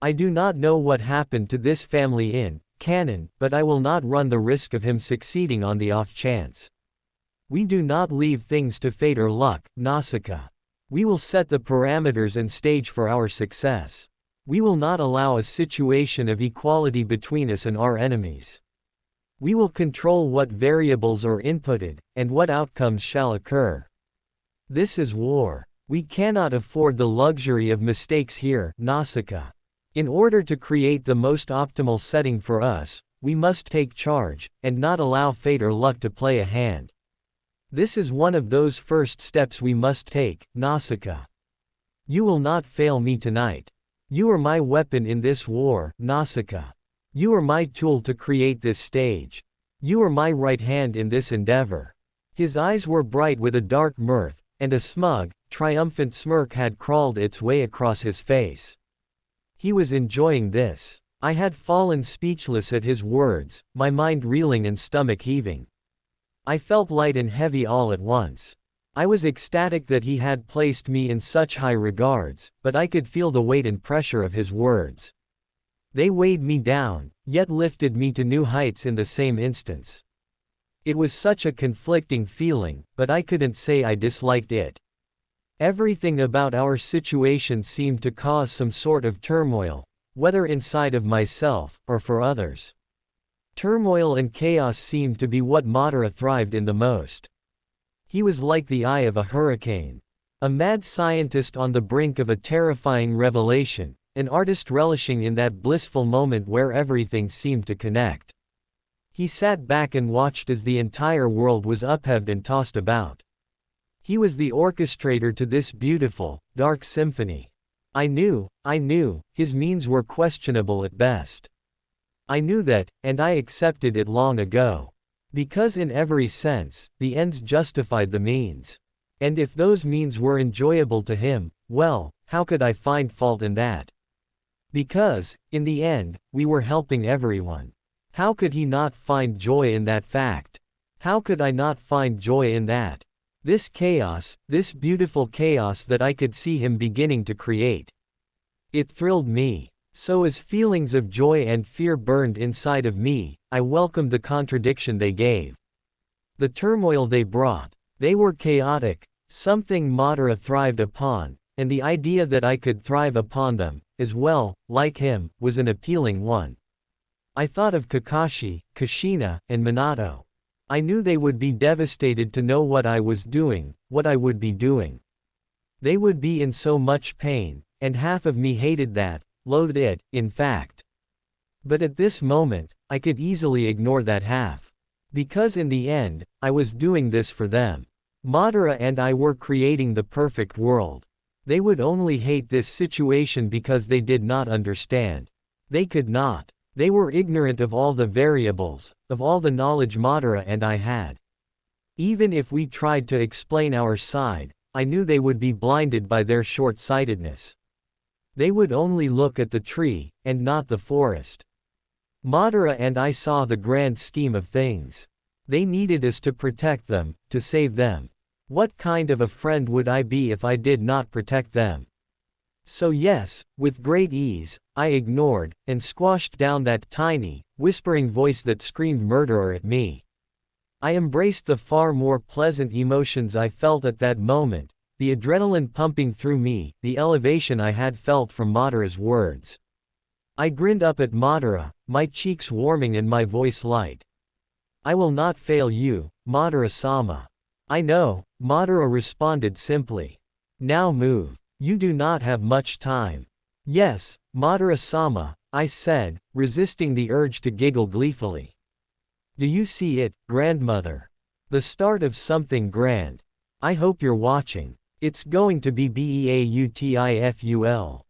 I do not know what happened to this family in canon, but I will not run the risk of him succeeding on the off chance. We do not leave things to fate or luck, Naasica. We will set the parameters and stage for our success. We will not allow a situation of equality between us and our enemies. We will control what variables are inputted, and what outcomes shall occur. This is war. We cannot afford the luxury of mistakes here, Naasica. In order to create the most optimal setting for us, we must take charge, and not allow fate or luck to play a hand. This is one of those first steps we must take, Naasica. You will not fail me tonight. You are my weapon in this war, Naasica. You are my tool to create this stage. You are my right hand in this endeavor. His eyes were bright with a dark mirth, and a smug, triumphant smirk had crawled its way across his face. He was enjoying this. I had fallen speechless at his words, my mind reeling and stomach heaving. I felt light and heavy all at once. I was ecstatic that he had placed me in such high regards, but I could feel the weight and pressure of his words. They weighed me down, yet lifted me to new heights in the same instance. It was such a conflicting feeling, but I couldn't say I disliked it. Everything about our situation seemed to cause some sort of turmoil, whether inside of myself, or for others. Turmoil and chaos seemed to be what Madara thrived in the most. He was like the eye of a hurricane. A mad scientist on the brink of a terrifying revelation, an artist relishing in that blissful moment where everything seemed to connect. He sat back and watched as the entire world was upheaved and tossed about. He was the orchestrator to this beautiful, dark symphony. I knew, his means were questionable at best. I knew that, and I accepted it long ago. Because in every sense, the ends justified the means. And if those means were enjoyable to him, well, how could I find fault in that? Because, in the end, we were helping everyone. How could he not find joy in that fact? How could I not find joy in that? This chaos, this beautiful chaos that I could see him beginning to create. It thrilled me. So as feelings of joy and fear burned inside of me, I welcomed the contradiction they gave. The turmoil they brought. They were chaotic, something Madara thrived upon, and the idea that I could thrive upon them, as well, like him, was an appealing one. I thought of Kakashi, Kushina, and Minato. I knew they would be devastated to know what I was doing, what I would be doing. They would be in so much pain, and half of me hated that, loathed it, in fact. But at this moment, I could easily ignore that half. Because in the end, I was doing this for them. Madara and I were creating the perfect world. They would only hate this situation because they did not understand. They could not. They were ignorant of all the variables, of all the knowledge Madara and I had. Even if we tried to explain our side, I knew they would be blinded by their short-sightedness. They would only look at the tree, and not the forest. Madara and I saw the grand scheme of things. They needed us to protect them, to save them. What kind of a friend would I be if I did not protect them? So yes, with great ease, I ignored, and squashed down that tiny, whispering voice that screamed murderer at me. I embraced the far more pleasant emotions I felt at that moment, the adrenaline pumping through me, the elevation I had felt from Madara's words. I grinned up at Madara, my cheeks warming and my voice light. I will not fail you, Madara-sama. I know, Madara responded simply. Now move. You do not have much time. Yes, Madara-sama, I said, resisting the urge to giggle gleefully. Do you see it, grandmother? The start of something grand. I hope you're watching. It's going to be beautiful.